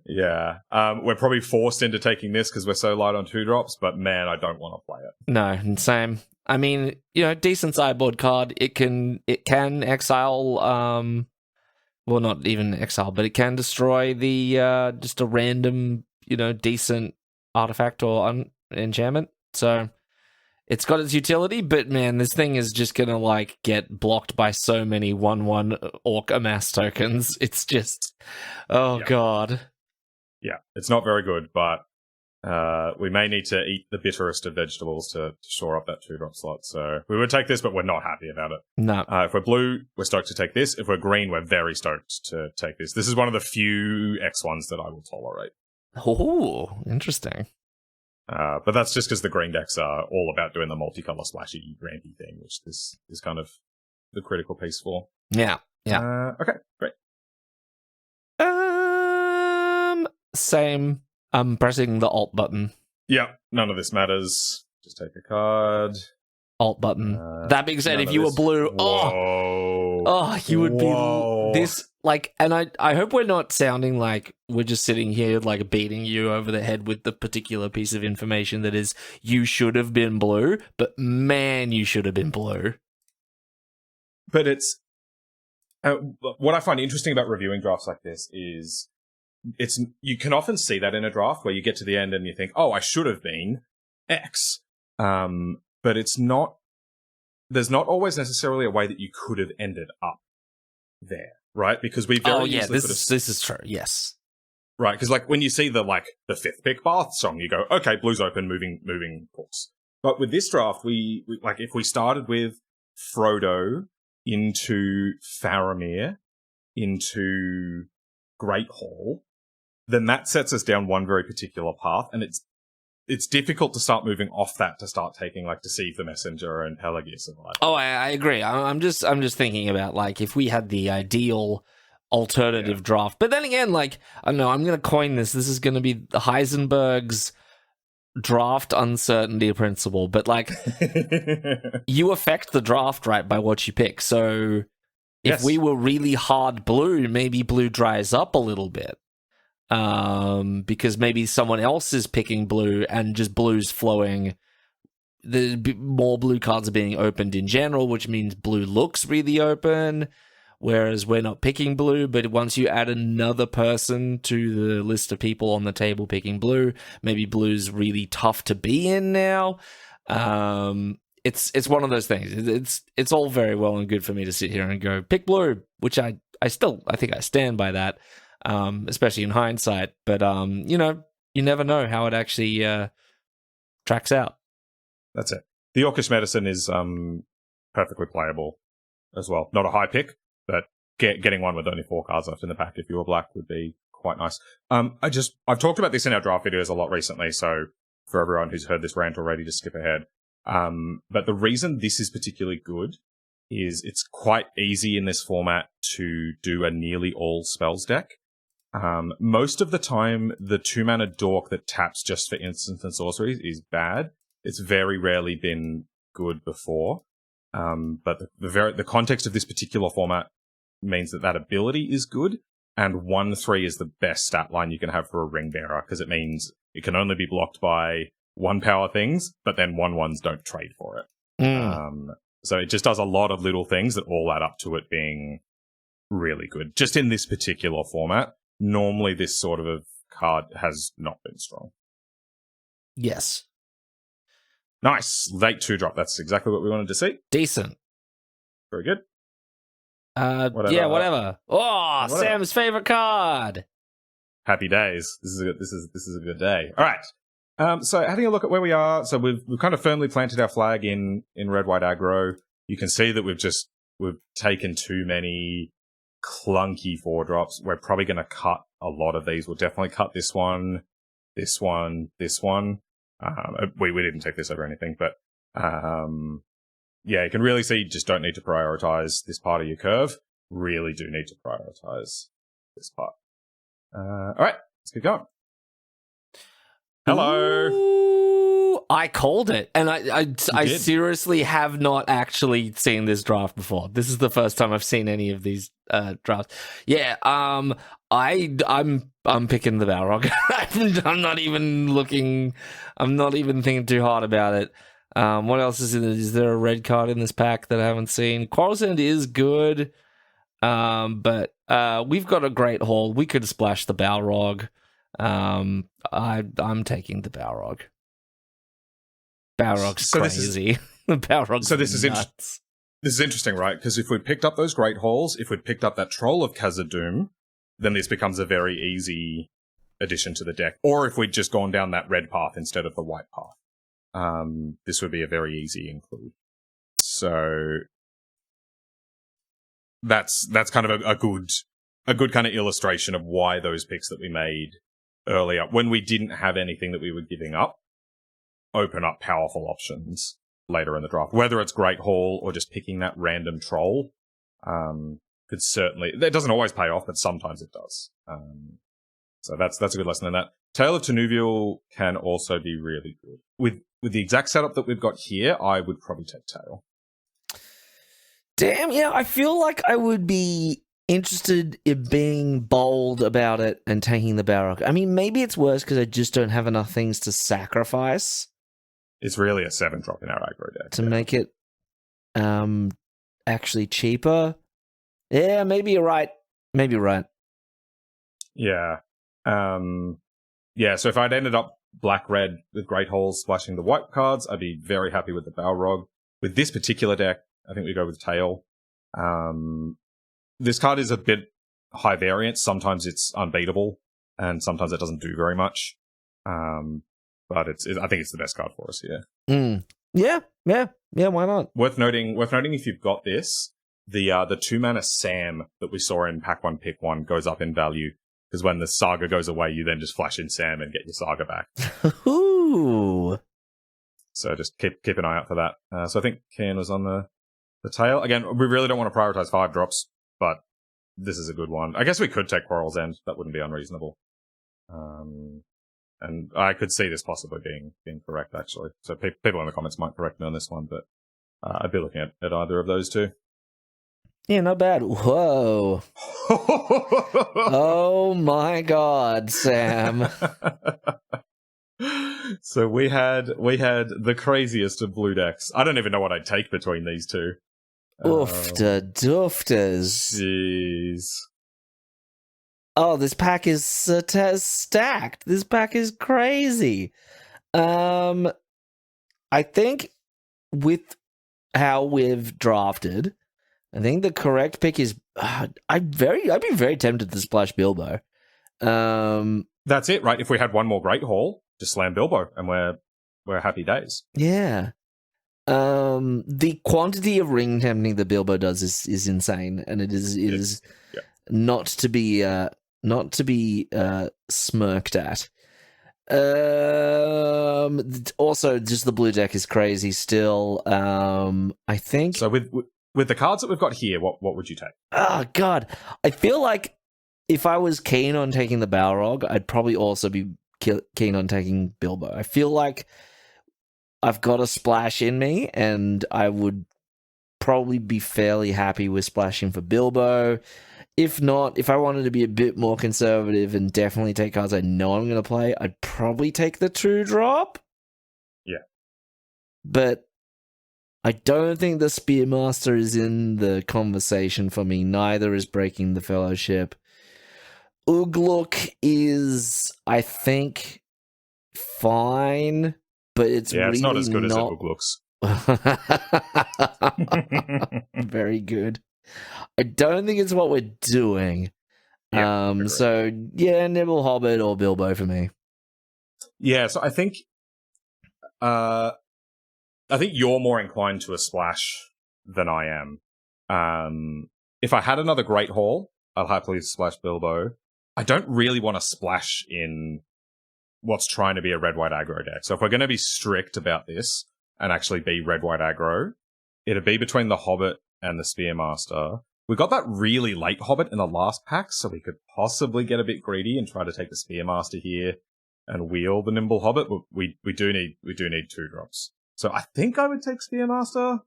Yeah. We're probably forced into taking this because we're so light on 2-drops, but man, I don't want to play it. No, same. I mean, decent sideboard card. It can exile well, not even exile, but it can destroy the just a random, decent artifact or enchantment. So it's got its utility, but man, this thing is just gonna like get blocked by so many 1/1 Orc Amass tokens. It's just, oh god. Yeah, it's not very good, but we may need to eat the bitterest of vegetables to shore up that 2-drop slot. So we would take this, but we're not happy about it. No. If we're blue, we're stoked to take this. If we're green, we're very stoked to take this. This is one of the few X1s that I will tolerate. Oh, interesting. But that's just because the green decks are all about doing the multicolor splashy rampy thing, which this is kind of the critical piece for. Yeah. Okay, great. Same. I'm pressing the Alt button. Yeah, none of this matters. Just take a card. Alt button. That being said, if you were blue, you would be this like. And I hope we're not sounding like we're just sitting here like beating you over the head with the particular piece of information that is you should have been blue, but man, you should have been blue. But it's what I find interesting about reviewing drafts like this is you can often see that in a draft where you get to the end and you think, oh, I should have been X. But it's not, there's not always necessarily a way that you could have ended up there, right? Because we very easily this is true, yes. Right, because like when you see the 5th pick Bath song, you go, okay, blue's open, moving course. But with this draft, we like if we started with Frodo into Faramir into Great Hall, then that sets us down one very particular path, and it's difficult to start moving off that to start taking like Deceive the Messenger and Pelagius and like. Oh, I agree. I'm just thinking about like if we had the ideal alternative draft, but then again, like I don't know, I'm gonna coin this. This is gonna be Heisenberg's draft uncertainty principle, but like you affect the draft right by what you pick. So if we were really hard blue, maybe blue dries up a little bit. Because maybe someone else is picking blue and just blue's flowing. The more blue cards are being opened in general, which means blue looks really open, whereas we're not picking blue. But once you add another person to the list of people on the table picking blue, maybe blue's really tough to be in now. It's one of those things. It's all very well and good for me to sit here and go pick blue, which I think I stand by that. Especially in hindsight, but you never know how it actually tracks out. That's it. The Orcish Medicine is perfectly playable as well. Not a high pick, but getting one with only 4 cards left in the pack if you were black would be quite nice. I've talked about this in our draft videos a lot recently, so for everyone who's heard this rant already, just skip ahead. But the reason this is particularly good is it's quite easy in this format to do a nearly all spells deck. Most of the time, the 2-mana dork that taps just for instants and sorceries is bad. It's very rarely been good before. But the context of this particular format means that ability is good, and 1/3 is the best stat line you can have for a ring bearer, because it means it can only be blocked by 1-power things, but then 1/1s don't trade for it. So it just does a lot of little things that all add up to it being really good. Just in this particular format, normally this sort of card has not been strong. Yes. Nice. Late 2-drop. That's exactly what we wanted to see. Decent. Very good. Whatever. Yeah, whatever. Oh, whatever. Sam's favorite card. Happy days. This is a good day. All right. So having a look at where we are, so we've kind of firmly planted our flag in red white aggro. You can see that we've taken too many clunky 4-drops. We're probably going to cut a lot of these. We'll definitely cut this one, this one, this one. We didn't take this over anything, but yeah, you can really see you just don't need to prioritize this part of your curve. Really do need to prioritize this part. All right, let's get going. Hello. Ooh, I called it, and I seriously have not actually seen this draft before. This is the first time I've seen any of these drafts. Yeah, I'm picking the Balrog. I'm not even looking. I'm not even thinking too hard about it. What else is in it? Is there a red card in this pack that I haven't seen? Coruscant is good, but we've got a great haul. We could splash the Balrog. I'm taking the Balrog. Balrog's So crazy. Balrog's this is nuts. This is interesting, right? Because if we'd picked up those Great Halls, if we'd picked up that Troll of Khazad-dûm, then this becomes a very easy addition to the deck. Or if we'd just gone down that red path instead of the white path, this would be a very easy include. So that's kind of a good kind of illustration of why those picks that we made earlier, when we didn't have anything that we were giving up, open up powerful options later in the draft. Whether it's Great Hall or just picking that random troll, could certainly... It doesn't always pay off, but sometimes it does. So that's a good lesson in that. Tale of Tenuvial can also be really good. With the exact setup that we've got here, I would probably take Tale. Damn, yeah, I feel like I would be interested in being bold about it and taking the Balrog. I mean, maybe it's worse because I just don't have enough things to sacrifice. It's really a 7-drop in our aggro deck. To make it actually cheaper. Yeah, maybe you're right. Maybe you're right. Yeah. Yeah, so if I'd ended up black-red with Great Halls splashing the white cards, I'd be very happy with the Balrog. With this particular deck, I think we go with Tail. This card is a bit high variance. Sometimes it's unbeatable, and sometimes it doesn't do very much. But I think it's the best card for us here. Yeah, why not? Worth noting if you've got this, the 2-mana Sam that we saw in Pack 1, Pick 1 goes up in value, because when the Saga goes away, you then just flash in Sam and get your Saga back. Ooh. So just keep an eye out for that. So I think Kian was on the Tail. Again, we really don't want to prioritize 5-drops, but this is a good one. I guess we could take Quarrel's End. That wouldn't be unreasonable. And I could see this possibly being correct, actually. So people in the comments might correct me on this one, but I'd be looking at either of those two. Yeah, not bad. Whoa. Oh my god, Sam. So we had the craziest of blue decks. I don't even know what I'd take between these two. Oofta doofters. Jeez. Oh, this pack is stacked. This pack is crazy. I think with how we've drafted, I think the correct pick is I'd be very tempted to splash Bilbo. That's it, right? If we had one more Great Hall, just slam Bilbo, and we're happy days. Yeah. The quantity of ring tempting that Bilbo does is insane, and it is yeah. not to be smirked at. Also, just the blue deck is crazy still. I think so. With the cards that we've got here, what would you take? Oh god, I feel like if I was keen on taking the Balrog, I'd probably also be keen on taking Bilbo. I feel like I've got a splash in me, and I would probably be fairly happy with splashing for Bilbo. If not, if I wanted to be a bit more conservative and definitely take cards I know I'm going to play, I'd probably take the 2-drop. Yeah. But I don't think the Spearmaster is in the conversation for me. Neither is Breaking the Fellowship. Ugluk is, I think, fine, but it's really it's not as good as it looks. Very good. I don't think it's what we're doing. So yeah, Nibble Hobbit or Bilbo for me. Yeah, so I think you're more inclined to a splash than I am. If I had another Great Hall, I'll happily splash Bilbo. I don't really want to splash in what's trying to be a red-white aggro deck. So if we're going to be strict about this and actually be red-white aggro, it'd be between the Hobbit and the Spearmaster. We got that really late Hobbit in the last pack, so we could possibly get a bit greedy and try to take the Spearmaster here and wheel the Nimble Hobbit. But we do need 2-drops. So I think I would take Spearmaster.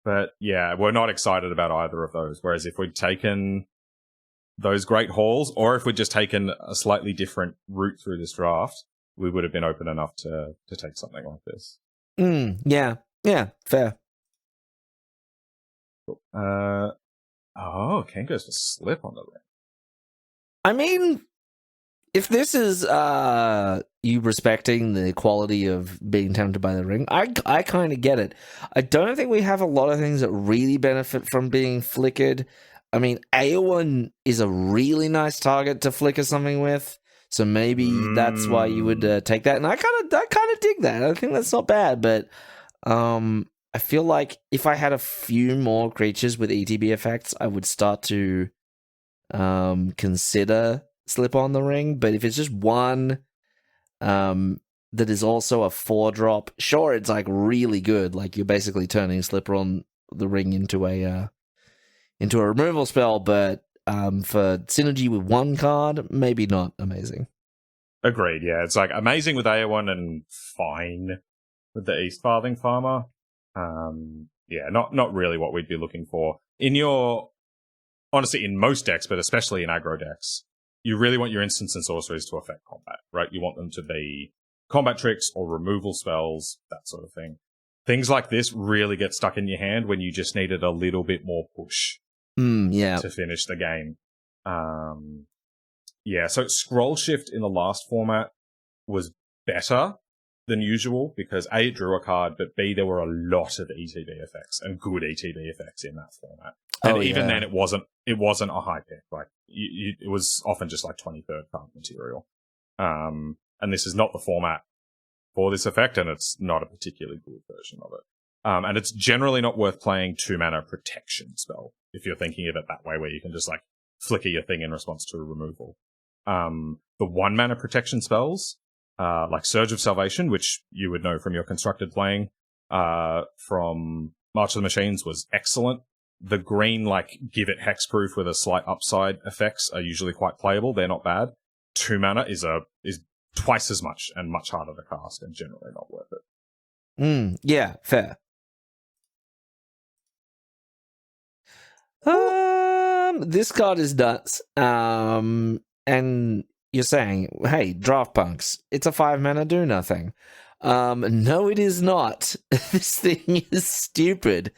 But yeah, we're not excited about either of those. Whereas if we'd taken those Great Halls, or if we'd just taken a slightly different route through this draft, we would have been open enough to take something like this. Yeah, fair. Ken goes for Slip on the rim. I mean, If this is you respecting the quality of being tempted by the ring, I kind of get it. I don't think we have a lot of things that really benefit from being flickered. I mean, Aowen is a really nice target to flicker something with, so maybe that's why you would take that. And I kind of dig that. I think that's not bad, but I feel like if I had a few more creatures with ETB effects, I would start to consider Slip on the Ring. But if it's just one that is also a 4-drop, sure, it's like really good. Like you're basically turning Slipper on the Ring into a removal spell, but for synergy with one card, maybe not amazing. Agreed, yeah. It's like amazing with Aowen and fine with the East Farthing Farmer. Yeah, not really what we'd be looking for. Honestly, in most decks, but especially in aggro decks, you really want your instants and sorceries to affect combat, right? You want them to be combat tricks or removal spells, that sort of thing. Things like this really get stuck in your hand when you just needed a little bit more push to finish the game. Yeah, so Scroll Shift in the last format was better than usual because A, it drew a card, but B, there were a lot of ETB effects and good ETB effects in that format. And even then, it wasn't a high pick. Like it was often just like 23rd card material. And this is not the format for this effect, and it's not a particularly good version of it. And it's generally not worth playing 2-mana protection spell if you're thinking of it that way, where you can just like flicker your thing in response to a removal. The 1-mana protection spells, like Surge of Salvation, which you would know from your constructed playing, from March of the Machines, was excellent. The green, like, give it hexproof with a slight upside effects are usually quite playable. They're not bad. 2-mana is twice as much and much harder to cast and generally not worth it. Yeah, fair. This card is nuts. And you're saying, hey, draft punks, it's a 5-mana do nothing. No, it is not. This thing is stupid.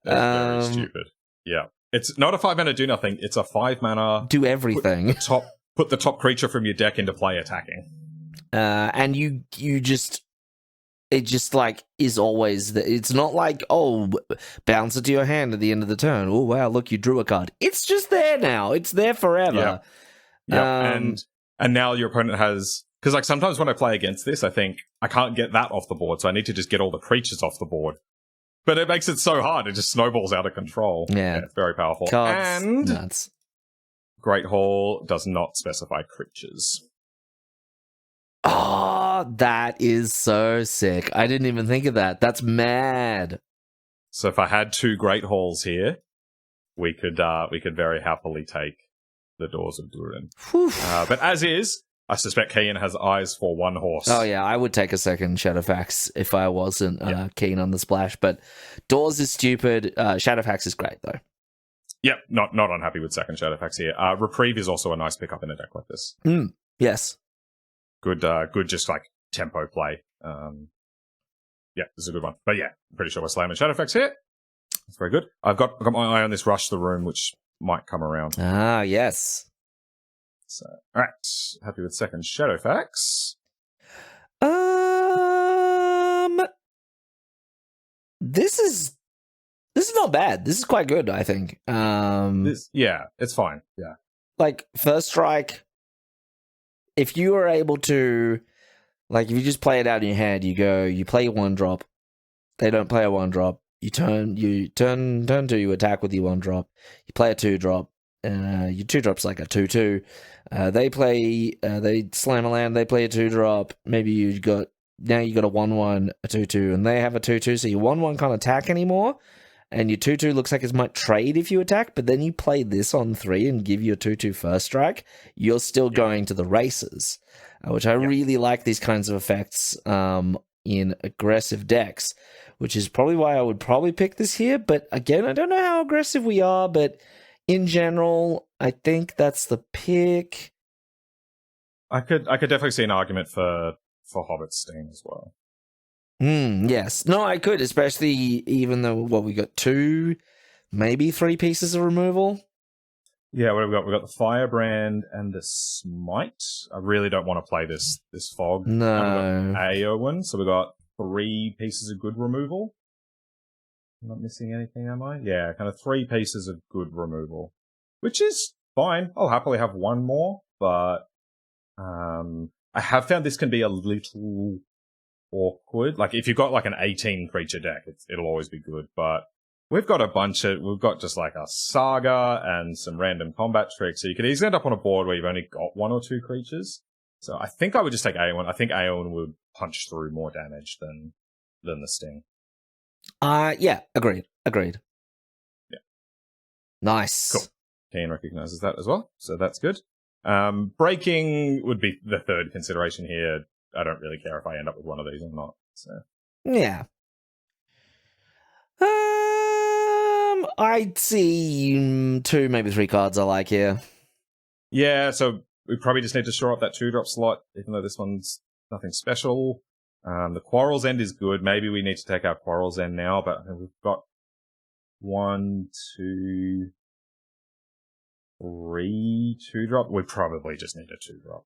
It's very stupid. Yeah. It's not a 5-mana do nothing, it's a 5-mana do everything. Put the top creature from your deck into play attacking. And you just it just like is always it's not like, oh, bounce it to your hand at the end of the turn. Oh wow, look, you drew a card. It's just there now. It's there forever. Yeah. And now your opponent has, because like sometimes when I play against this, I think I can't get that off the board, so I need to just get all the creatures off the board. But it makes it so hard; it just snowballs out of control. Yeah, it's very powerful. Cards, and nuts. Great Hall does not specify creatures. Oh, that is so sick! I didn't even think of that. That's mad. So if I had 2 Great Halls here, we could very happily take the Doors of Durin. But as is, I suspect Kian has eyes for 1 horse. Oh yeah, I would take a second Shadowfax if I wasn't keen on the splash. But Doors is stupid. Shadowfax is great though. Yep, not unhappy with second Shadowfax here. Reprieve is also a nice pickup in a deck like this. Yes. Good, just like tempo play. Yeah, this is a good one. But yeah, I'm pretty sure we're slamming Shadowfax here. That's very good. I've got my eye on this Rush the Room, which might come around. Ah, yes. So, all right, happy with second Shadowfax. This is not bad. This is quite good, I think. It's fine. Yeah, like first strike. If you are able to, like, if you just play it out in your hand, you play 1-drop. They don't play a 1-drop. You turn 2, you attack with your 1-drop. You play a 2-drop. Your 2-drop's like a 2/2. They slam a land, they play a 2-drop. Maybe you got a 1/1, a 2/2, and they have a 2/2, so your 1/1 can't attack anymore. And your 2/2 looks like it might trade if you attack, but then you play this on 3 and give you a 2/2 first strike. You're still going to the races, which I really like these kinds of effects in aggressive decks, which is probably why I would probably pick this here. But again, I don't know how aggressive we are, but in general, I think that's the pick. I could definitely see an argument for Hobbit Sting as well. Yes. No, I could, especially even though we got 2, maybe 3 pieces of removal. Yeah, what have we got? We've got the Firebrand and the Smite. I really don't want to play this Fog. No. And we've got Aowen, so we've got 3 pieces of good removal. I'm not missing anything, am I? Yeah, kind of 3 pieces of good removal, which is fine. I'll happily have 1 more, but I have found this can be a little awkward. Like, if you've got like an 18 creature deck, it'll always be good, but we've got just like a Saga and some random combat tricks, so you could easily end up on a board where you've only got 1 or 2 creatures. So I think I would just take Aowen. I think Aowen would punch through more damage than the Sting. Yeah, agreed. Yeah. Nice. Cool. Keen recognizes that as well, so that's good. Breaking would be the third consideration here. I don't really care if I end up with one of these or not. So yeah. I'd see 2, maybe 3 cards I like here. Yeah, so we probably just need to shore up that 2-drop slot, even though this one's nothing special. The Quarrel's End is good. Maybe we need to take our Quarrel's End now, but we've got 1, 2, 3 2-drop. We probably just need a 2-drop.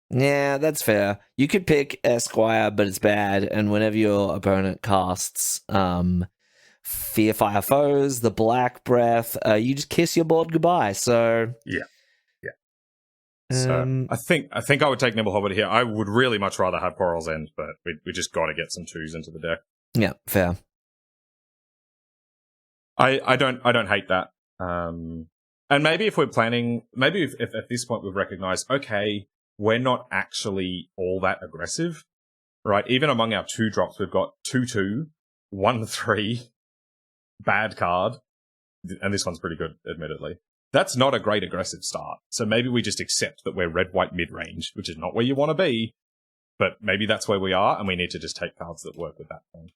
Yeah, that's fair. You could pick Esquire, but it's bad, and whenever your opponent casts Fearfire Foes, the Black Breath, you just kiss your board goodbye, so... Yeah. So I think I would take Nimble Hobbit here. I would really much rather have Quarrel's End, but we just got to get some 2s into the deck. Yeah, fair. I don't hate that. And maybe if we're planning, maybe if at this point we've recognized, okay, we're not actually all that aggressive, right? Even among our 2-drops, we've got 2/2, 1/3, bad card, and this one's pretty good, admittedly. That's not a great aggressive start. So maybe we just accept that we're red-white mid-range, which is not where you want to be, but maybe that's where we are, and we need to just take cards that work with that thing.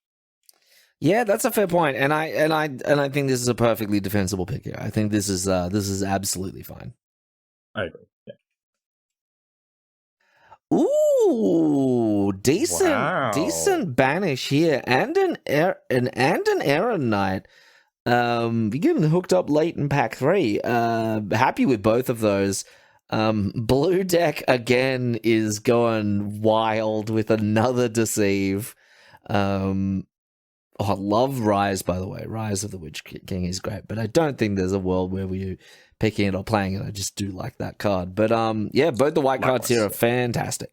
Yeah, that's a fair point, and I think this is a perfectly defensible pick here. I think this is absolutely fine. I agree. Yeah. Ooh, decent banish here, and an Errand Knight. You're getting hooked up late in pack 3. Happy with both of those. Blue deck again is going wild with another Deceive. I love Rise, by the way. Rise of the Witch King is great, but I don't think there's a world where we're picking it or playing it. I just do like that card. But yeah, both the white cards here are fantastic.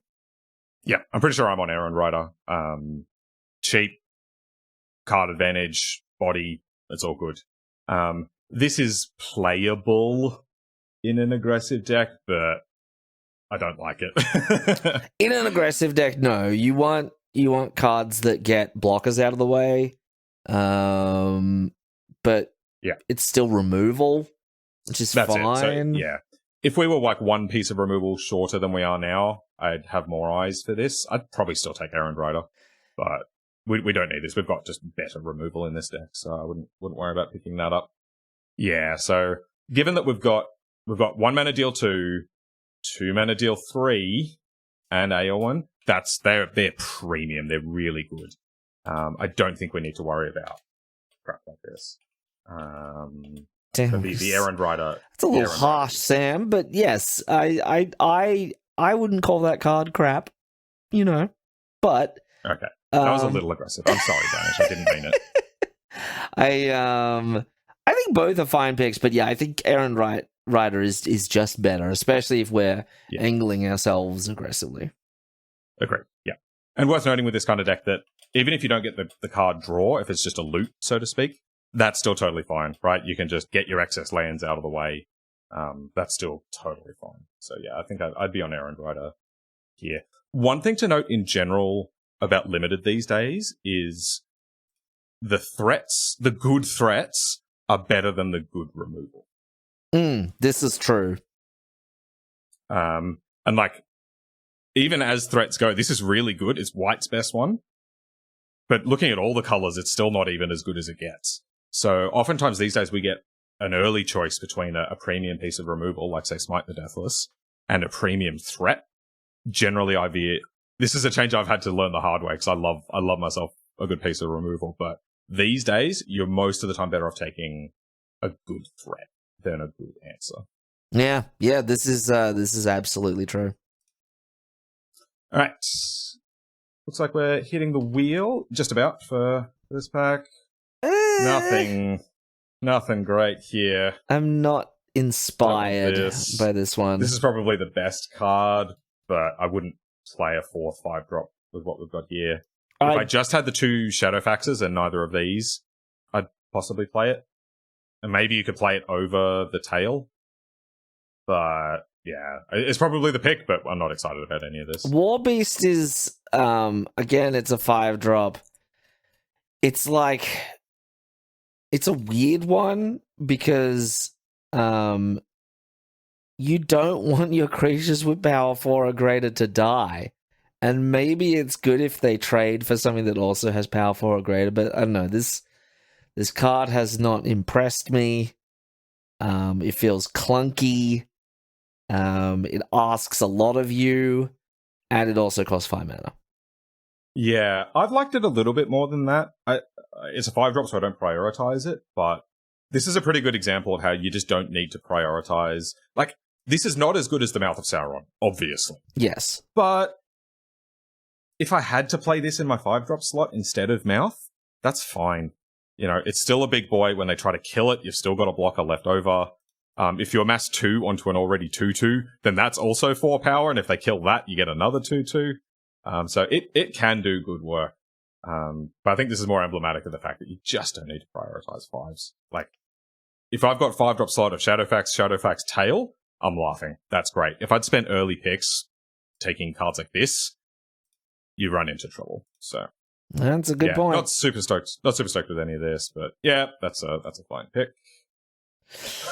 Yeah, I'm pretty sure I'm on Errand Rider. Cheap, card advantage, body, it's all good. This is playable in an aggressive deck, but I don't like it. In an aggressive deck, no. You want cards that get blockers out of the way. But yeah, it's still removal, which is fine. So, yeah. If we were like 1 piece of removal shorter than we are now, I'd have more eyes for this. I'd probably still take Errand Rider, but we don't need this. We've got just better removal in this deck, so I wouldn't worry about picking that up. Yeah, so given that we've got 1 mana deal 2, 2 mana deal 3, and Aowen, they're premium. They're really good. I don't think we need to worry about crap like this. Damn, the Errand Rider. It's a little harsh, Sam, but yes, I wouldn't call that card crap, but okay. That was a little aggressive. I'm sorry, Danish. I didn't mean it. I think both are fine picks, but yeah, I think Errand Rider is just better, especially if we're angling ourselves aggressively. Agreed. Yeah. And worth noting with this kind of deck that even if you don't get the card draw, if it's just a loot, so to speak, that's still totally fine, right? You can just get your excess lands out of the way. That's still totally fine. So yeah, I think I'd be on Errand Rider here. One thing to note in general about Limited these days is the good threats are better than the good removal. This is true. And like, even as threats go, this is really good. It's White's best one. But looking at all the colors, it's still not even as good as it gets. So oftentimes these days we get an early choice between a premium piece of removal, like say Smite the Deathless, and a premium threat. Generally, this is a change I've had to learn the hard way because I love myself a good piece of removal. But these days, you're most of the time better off taking a good threat than a good answer. Yeah, this is absolutely true. All right. Looks like we're hitting the wheel just about for this pack. Nothing great here. I'm not inspired by this one. This is probably the best card, but I wouldn't play a 4/5 drop with what we've got here. If I just had the 2 Shadowfaxes and neither of these, I'd possibly play it. And maybe you could play it over the tail. But yeah, it's probably the pick, but I'm not excited about any of this. War Beast is, again, it's a 5-drop. It's like, it's a weird one because you don't want your creatures with power 4 or greater to die. And maybe it's good if they trade for something that also has power 4 or greater, but I don't know, this card has not impressed me. It feels clunky. It asks a lot of you, and it also costs 5 mana. Yeah, I've liked it a little bit more than that. It's a 5-drop, so I don't prioritize it, but this is a pretty good example of how you just don't need to prioritize. Like, this is not as good as the Mouth of Sauron, obviously. Yes. But if I had to play this in my 5-drop slot instead of Mouth, that's fine. You know, it's still a big boy. When they try to kill it, you've still got a blocker left over. If you amass 2 onto an already 2/2, then that's also 4 power, and if they kill that, you get another 2/2. So it can do good work. But I think this is more emblematic of the fact that you just don't need to prioritize 5s. Like, if I've got 5-drop slot of Shadowfax, Tail, I'm laughing. That's great. If I'd spent early picks taking cards like this, you run into trouble. So that's a good point. Not super stoked with any of this, but yeah, that's a fine pick.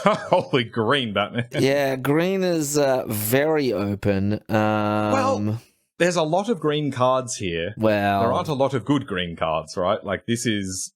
Holy green, Batman. Yeah, green is very open. Well, there's a lot of green cards here. Well, there aren't a lot of good green cards, right? Like, this is...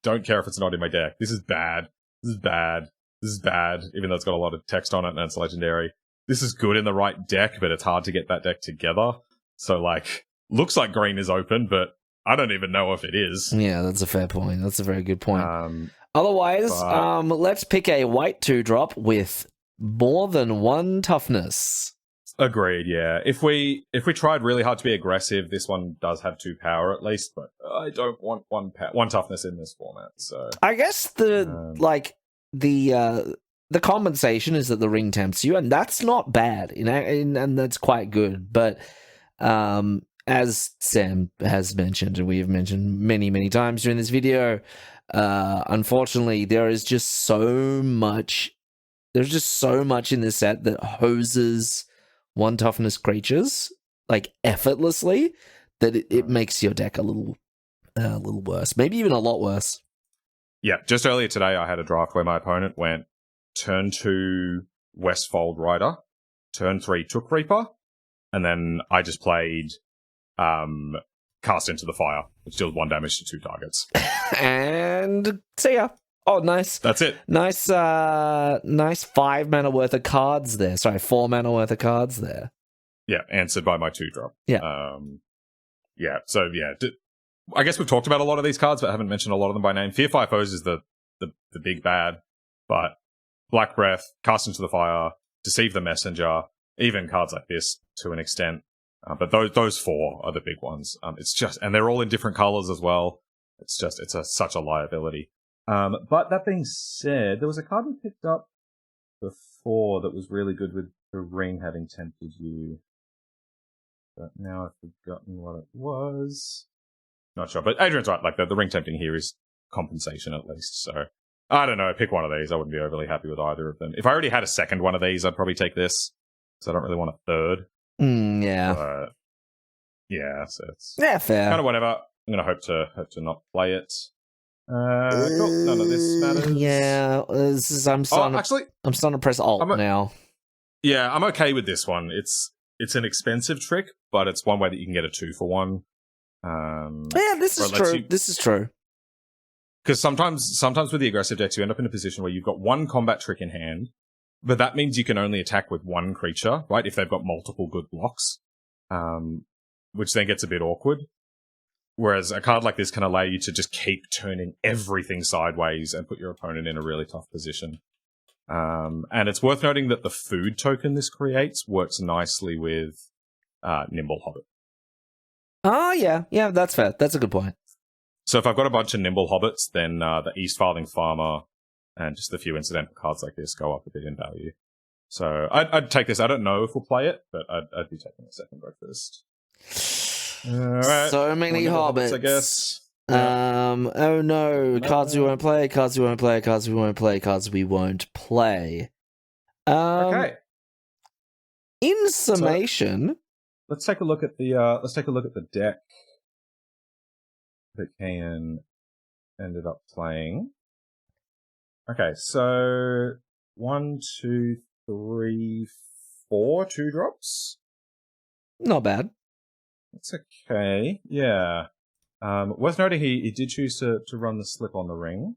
Don't care if it's not in my deck. This is bad. This is bad. This is bad, even though it's got a lot of text on it and it's legendary. This is good in the right deck, but it's hard to get that deck together. So, like, looks like green is open, but I don't even know if it is. Yeah, that's a fair point. That's a very good point. Otherwise, let's pick a white 2-drop with more than 1 toughness. Agreed, yeah. If we tried really hard to be aggressive, this one does have 2 power at least, but I don't want 1 toughness in this format. So I guess the compensation is that the ring tempts you, and that's not bad, you know, and that's quite good. But as Sam has mentioned, and we have mentioned many, many times during this video, unfortunately, there is just so much. There's just so much in this set that hoses 1 toughness creatures like effortlessly that it makes your deck a little worse, maybe even a lot worse. Yeah, just earlier today, I had a draft where my opponent went turn 2 Westfold Rider, turn 3 Took Reaper, and then I just played Cast Into the Fire, which deals 1 damage to 2 targets. And see ya. Oh, nice. That's it. Nice 5 mana worth of cards there. Sorry, 4 mana worth of cards there. Yeah, answered by my 2-drop. Yeah. So I guess we've talked about a lot of these cards, but haven't mentioned a lot of them by name. Fear Fire Foes is the big bad, but Black Breath, Cast Into the Fire, Deceive the Messenger, even cards like this to an extent. But those 4 are the big ones. And they're all in different colors as well. It's such a liability. But that being said, there was a card we picked up before that was really good with the ring having tempted you. But now I've forgotten what it was. Not sure. But Adrian's right. Like, the ring tempting here is compensation at least. So, I don't know. Pick one of these. I wouldn't be overly happy with either of them. If I already had a second one of these, I'd probably take this. Because I don't really want a third. Yeah. But, yeah, so it's fair. Kind of whatever. I'm going to hope to not play it. Cool. None of this matters. Yeah, I'm starting to press Alt now. Yeah, I'm okay with this one. It's an expensive trick, but it's one way that you can get a 2 for 1. Yeah, this is true. This is true. Because sometimes with the aggressive decks, you end up in a position where you've got 1 combat trick in hand, but that means you can only attack with 1 creature, right? If they've got multiple good blocks, which then gets a bit awkward. Whereas a card like this can allow you to just keep turning everything sideways and put your opponent in a really tough position. And it's worth noting that the food token this creates works nicely with Nimble Hobbit. Oh, yeah, that's fair. That's a good point. So if I've got a bunch of Nimble Hobbits, then the East Farthing Farmer and just a few incidental cards like this go up a bit in value. So I'd take this. I don't know if we'll play it, but I'd be taking the second go first. Right. So many hobbits, I guess. Oh no, cards we won't play, cards we won't play, cards we won't play, cards we won't play. Okay. In summation, let's take a look at the deck that Kian ended up playing. Okay, so 1, 2, 3, 4 2-drops. not bad. That's okay. Yeah. Worth noting, he did choose to run the Slip on the Ring.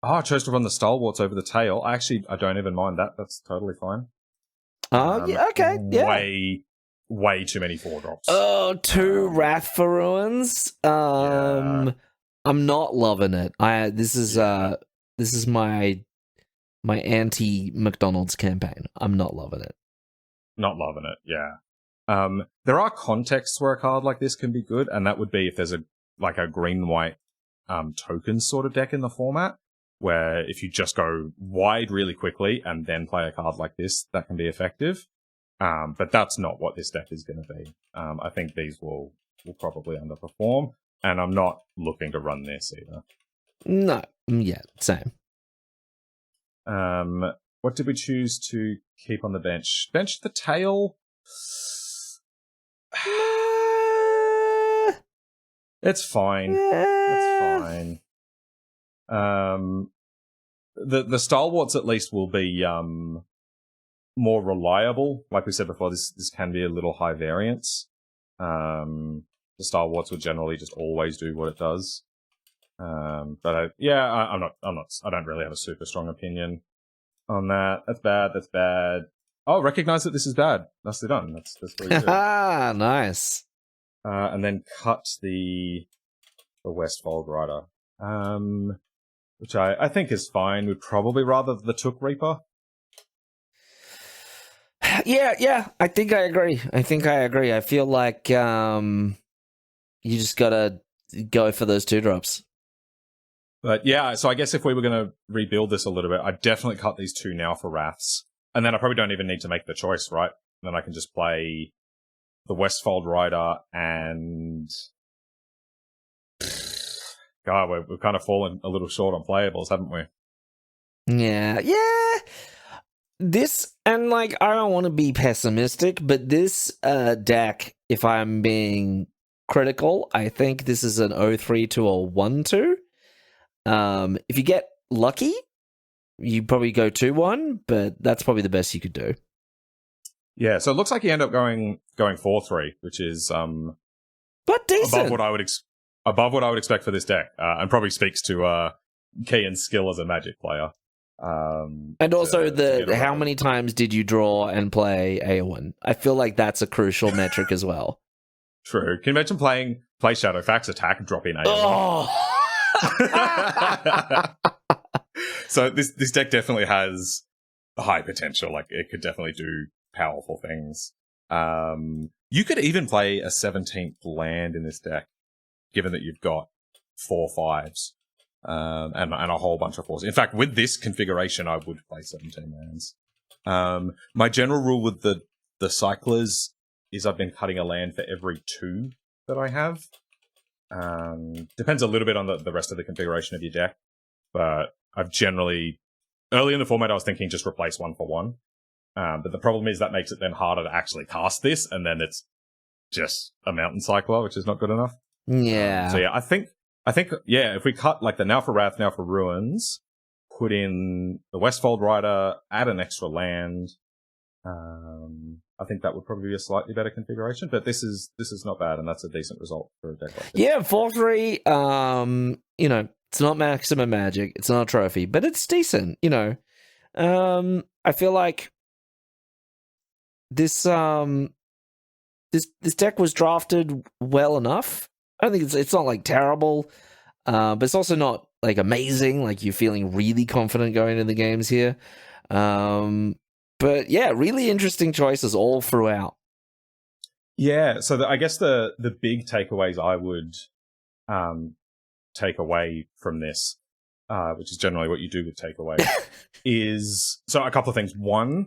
I chose to run the Stalwarts over the Tail. I don't even mind that. That's totally fine. Oh, yeah, okay, yeah. Way too many 4-drops. Oh, 2 Wrath for Ruins. Yeah. I'm not loving it. This is my anti McDonald's campaign. I'm not loving it. Not loving it, yeah. There are contexts where a card like this can be good, and that would be if there's a green-white tokens sort of deck in the format, where if you just go wide really quickly and then play a card like this, that can be effective. But that's not what this deck is going to be. I think these will probably underperform, and I'm not looking to run this either. No, yeah, same. What did we choose to keep on the bench? Bench the Tail? It's fine. It's fine. The Stalwarts at least will be more reliable. Like we said before, this can be a little high variance. The Stalwarts will generally just always do what it does. But I don't really have a super strong opinion on that. That's bad. That's bad. Oh, recognize that this is bad. Nicely done. That's pretty good. Ah, nice. And then cut the Westfold Rider, which I think is fine. We'd probably rather the Took Reaper. Yeah. I think I agree. I feel like you just gotta go for those 2-drops. But yeah, so I guess if we were going to rebuild this a little bit, I'd definitely cut these 2 now for Wraths. And then I probably don't even need to make the choice, right? Then I can just play the Westfold Rider and... God, we've kind of fallen a little short on playables, haven't we? Yeah. This, and I don't want to be pessimistic, but this deck, if I'm being critical, I think this is an 0-3 to a 1-2. If you get lucky, you probably go 2-1, but that's probably the best you could do. Yeah, so it looks like you end up going 4-3, which is but decent. Above what I would expect for this deck, and probably speaks to Kian's skill as a Magic player. And also how many times did you draw and play Eowyn? I feel like that's a crucial metric as well. True. Can you imagine play Shadowfax, attack, and drop in Eowyn? Oh. So this deck definitely has high potential. Like, it could definitely do powerful things. You could even play a 17th land in this deck, given that you've got 4 5s and a whole bunch of 4s. In fact, with this configuration, I would play 17 lands. My general rule with the cyclers is I've been cutting a land for every 2 that I have. Depends a little bit on the rest of the configuration of your deck, but I've generally, early in the format, I was thinking just replace 1 for 1. But the problem is that makes it then harder to actually cast this, and then it's just a Mountain Cycler, which is not good enough. Yeah. So yeah, I think if we cut like the Now for Wrath, Now for Ruins, put in the Westfold Rider, add an extra land, I think that would probably be a slightly better configuration. But this is not bad, and that's a decent result for a deck like this. Yeah, 4-3. It's not maximum Magic, it's not a trophy, but it's decent. I feel like this deck was drafted well enough. I don't think it's not like terrible, but it's also not like amazing, like you're feeling really confident going into the games here. But yeah, really interesting choices all throughout. Yeah, so I guess the big takeaways I would take away from this, which is generally what you do with takeaways, is so a couple of things. One,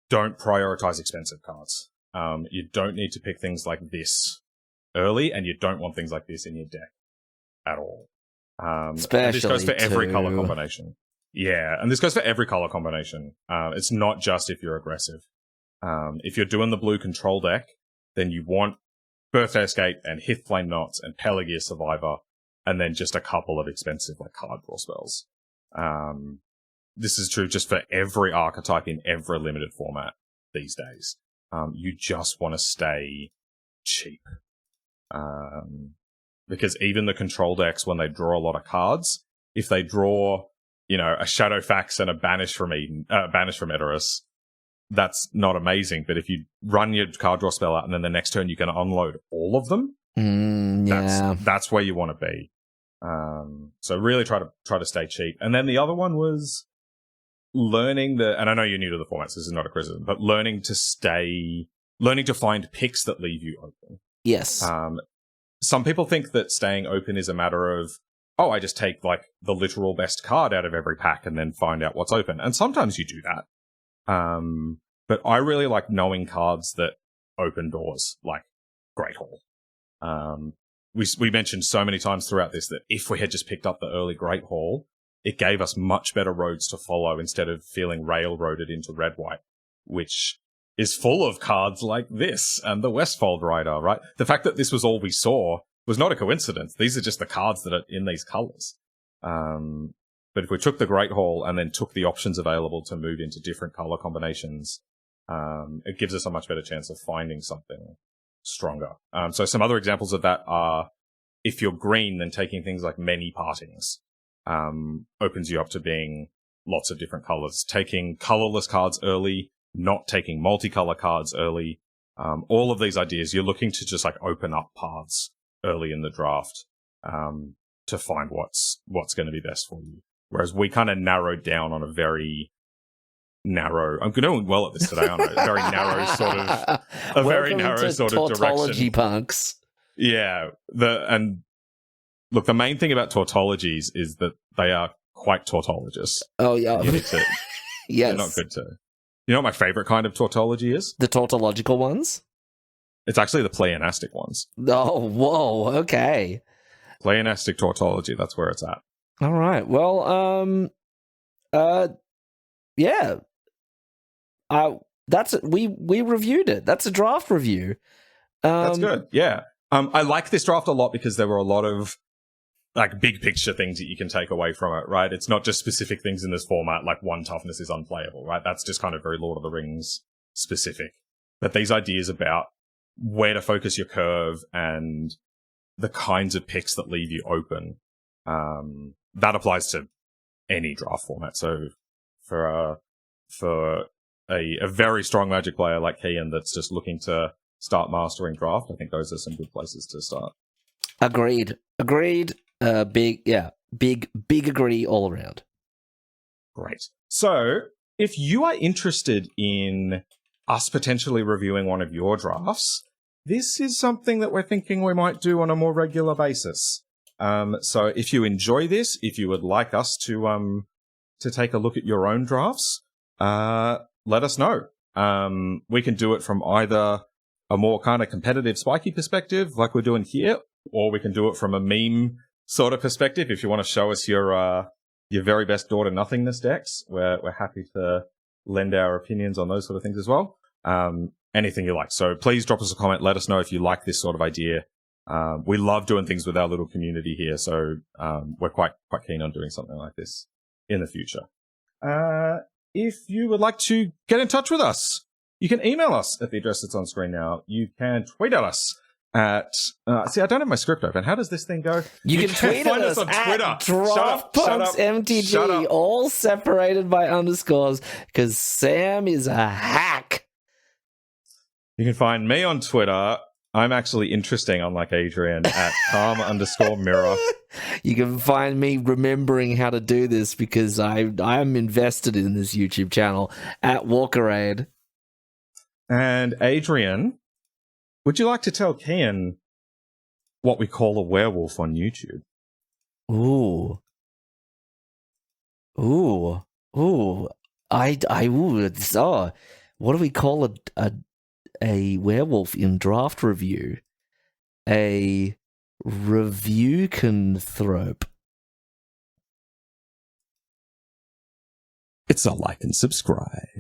don't prioritize expensive cards. You don't need to pick things like this early, and you don't want things like this in your deck at all. Especially and this goes for every color combination. Yeah, and this goes for every color combination. It's not just if you're aggressive. If you're doing the blue control deck, then you want Birthday Escape and Hithflame Knots and Pelagear Survivor, and then just a couple of expensive like card draw spells. This is true just for every archetype in every limited format these days. You just want to stay cheap. Because even the control decks, when they draw a lot of cards, if they draw, a Shadowfax and a Banish from Edoras, that's not amazing. But if you run your card draw spell out and then the next turn you can unload all of them, that's where you want to be. So really try to stay cheap. And then the other one was learning and I know you're new to the formats, this is not a criticism, but learning to find picks that leave you open. Yes. Some people think that staying open is a matter of, I just take like the literal best card out of every pack and then find out what's open. And sometimes you do that. But I really like knowing cards that open doors, like Great Hall. We mentioned so many times throughout this that if we had just picked up the early Great Hall, it gave us much better roads to follow instead of feeling railroaded into red-white, which is full of cards like this and the Westfold Rider, right? The fact that this was all we saw was not a coincidence. These are just the cards that are in these colors. But if we took the Great Hall and then took the options available to move into different color combinations, it gives us a much better chance of finding something stronger. So some other examples of that are, if you're green, then taking things like Many Partings opens you up to being lots of different colors. Taking colorless cards early, not taking multicolor cards early. All of these ideas, you're looking to just like open up paths early in the draft to find what's going to be best for you. Whereas we kind of narrowed down on a very narrow. I'm doing well at this today, aren't I? A very narrow sort of tautology direction. Punks. Yeah. Look, the main thing about tautologies is that they are quite tautologous. Oh yeah. Yes. They're not good to. You know what my favorite kind of tautology is? The tautological ones? It's actually the pleonastic ones. Oh, whoa, okay. Pleonastic tautology, that's where it's at. All right. Well, yeah. That's we reviewed it. That's a draft review. That's good. Yeah. I like this draft a lot because there were a lot of like big picture things that you can take away from it, right? It's not just specific things in this format, like one toughness is unplayable, right? That's just kind of very Lord of the Rings specific. But these ideas about where to focus your curve and the kinds of picks that leave you open, that applies to any draft format. So for a very strong Magic player like Kian that's just looking to start mastering draft, I think those are some good places to start. Agreed. Big agree all around. Great. So if you are interested in us potentially reviewing one of your drafts, this is something that we're thinking we might do on a more regular basis. So if you enjoy this, if you would like us to take a look at your own drafts, let us know. We can do it from either a more kind of competitive spiky perspective like we're doing here, or we can do it from a meme sort of perspective. If you want to show us your very best Door to Nothingness decks, we're happy to lend our opinions on those sort of things as well. Anything you like. So please drop us a comment. Let us know if you like this sort of idea. We love doing things with our little community here, so we're quite keen on doing something like this in the future. If you would like to get in touch with us, you can email us at the address that's on screen now. You can tweet at us at... see, I don't have my script open. How does this thing go? You can tweet at us on Twitter. At DraftPunksMTG, all separated by underscores, because Sam is a hack. You can find me on Twitter I'm actually interesting, unlike Adrian, at calm_mirror. You can find me remembering how to do this because I'm invested in this YouTube channel at Walkerade. And Adrian, would you like to tell Kian what we call a werewolf on YouTube? Ooh. So, what do we call a werewolf in draft review? A review-canthrope. It's a like and subscribe.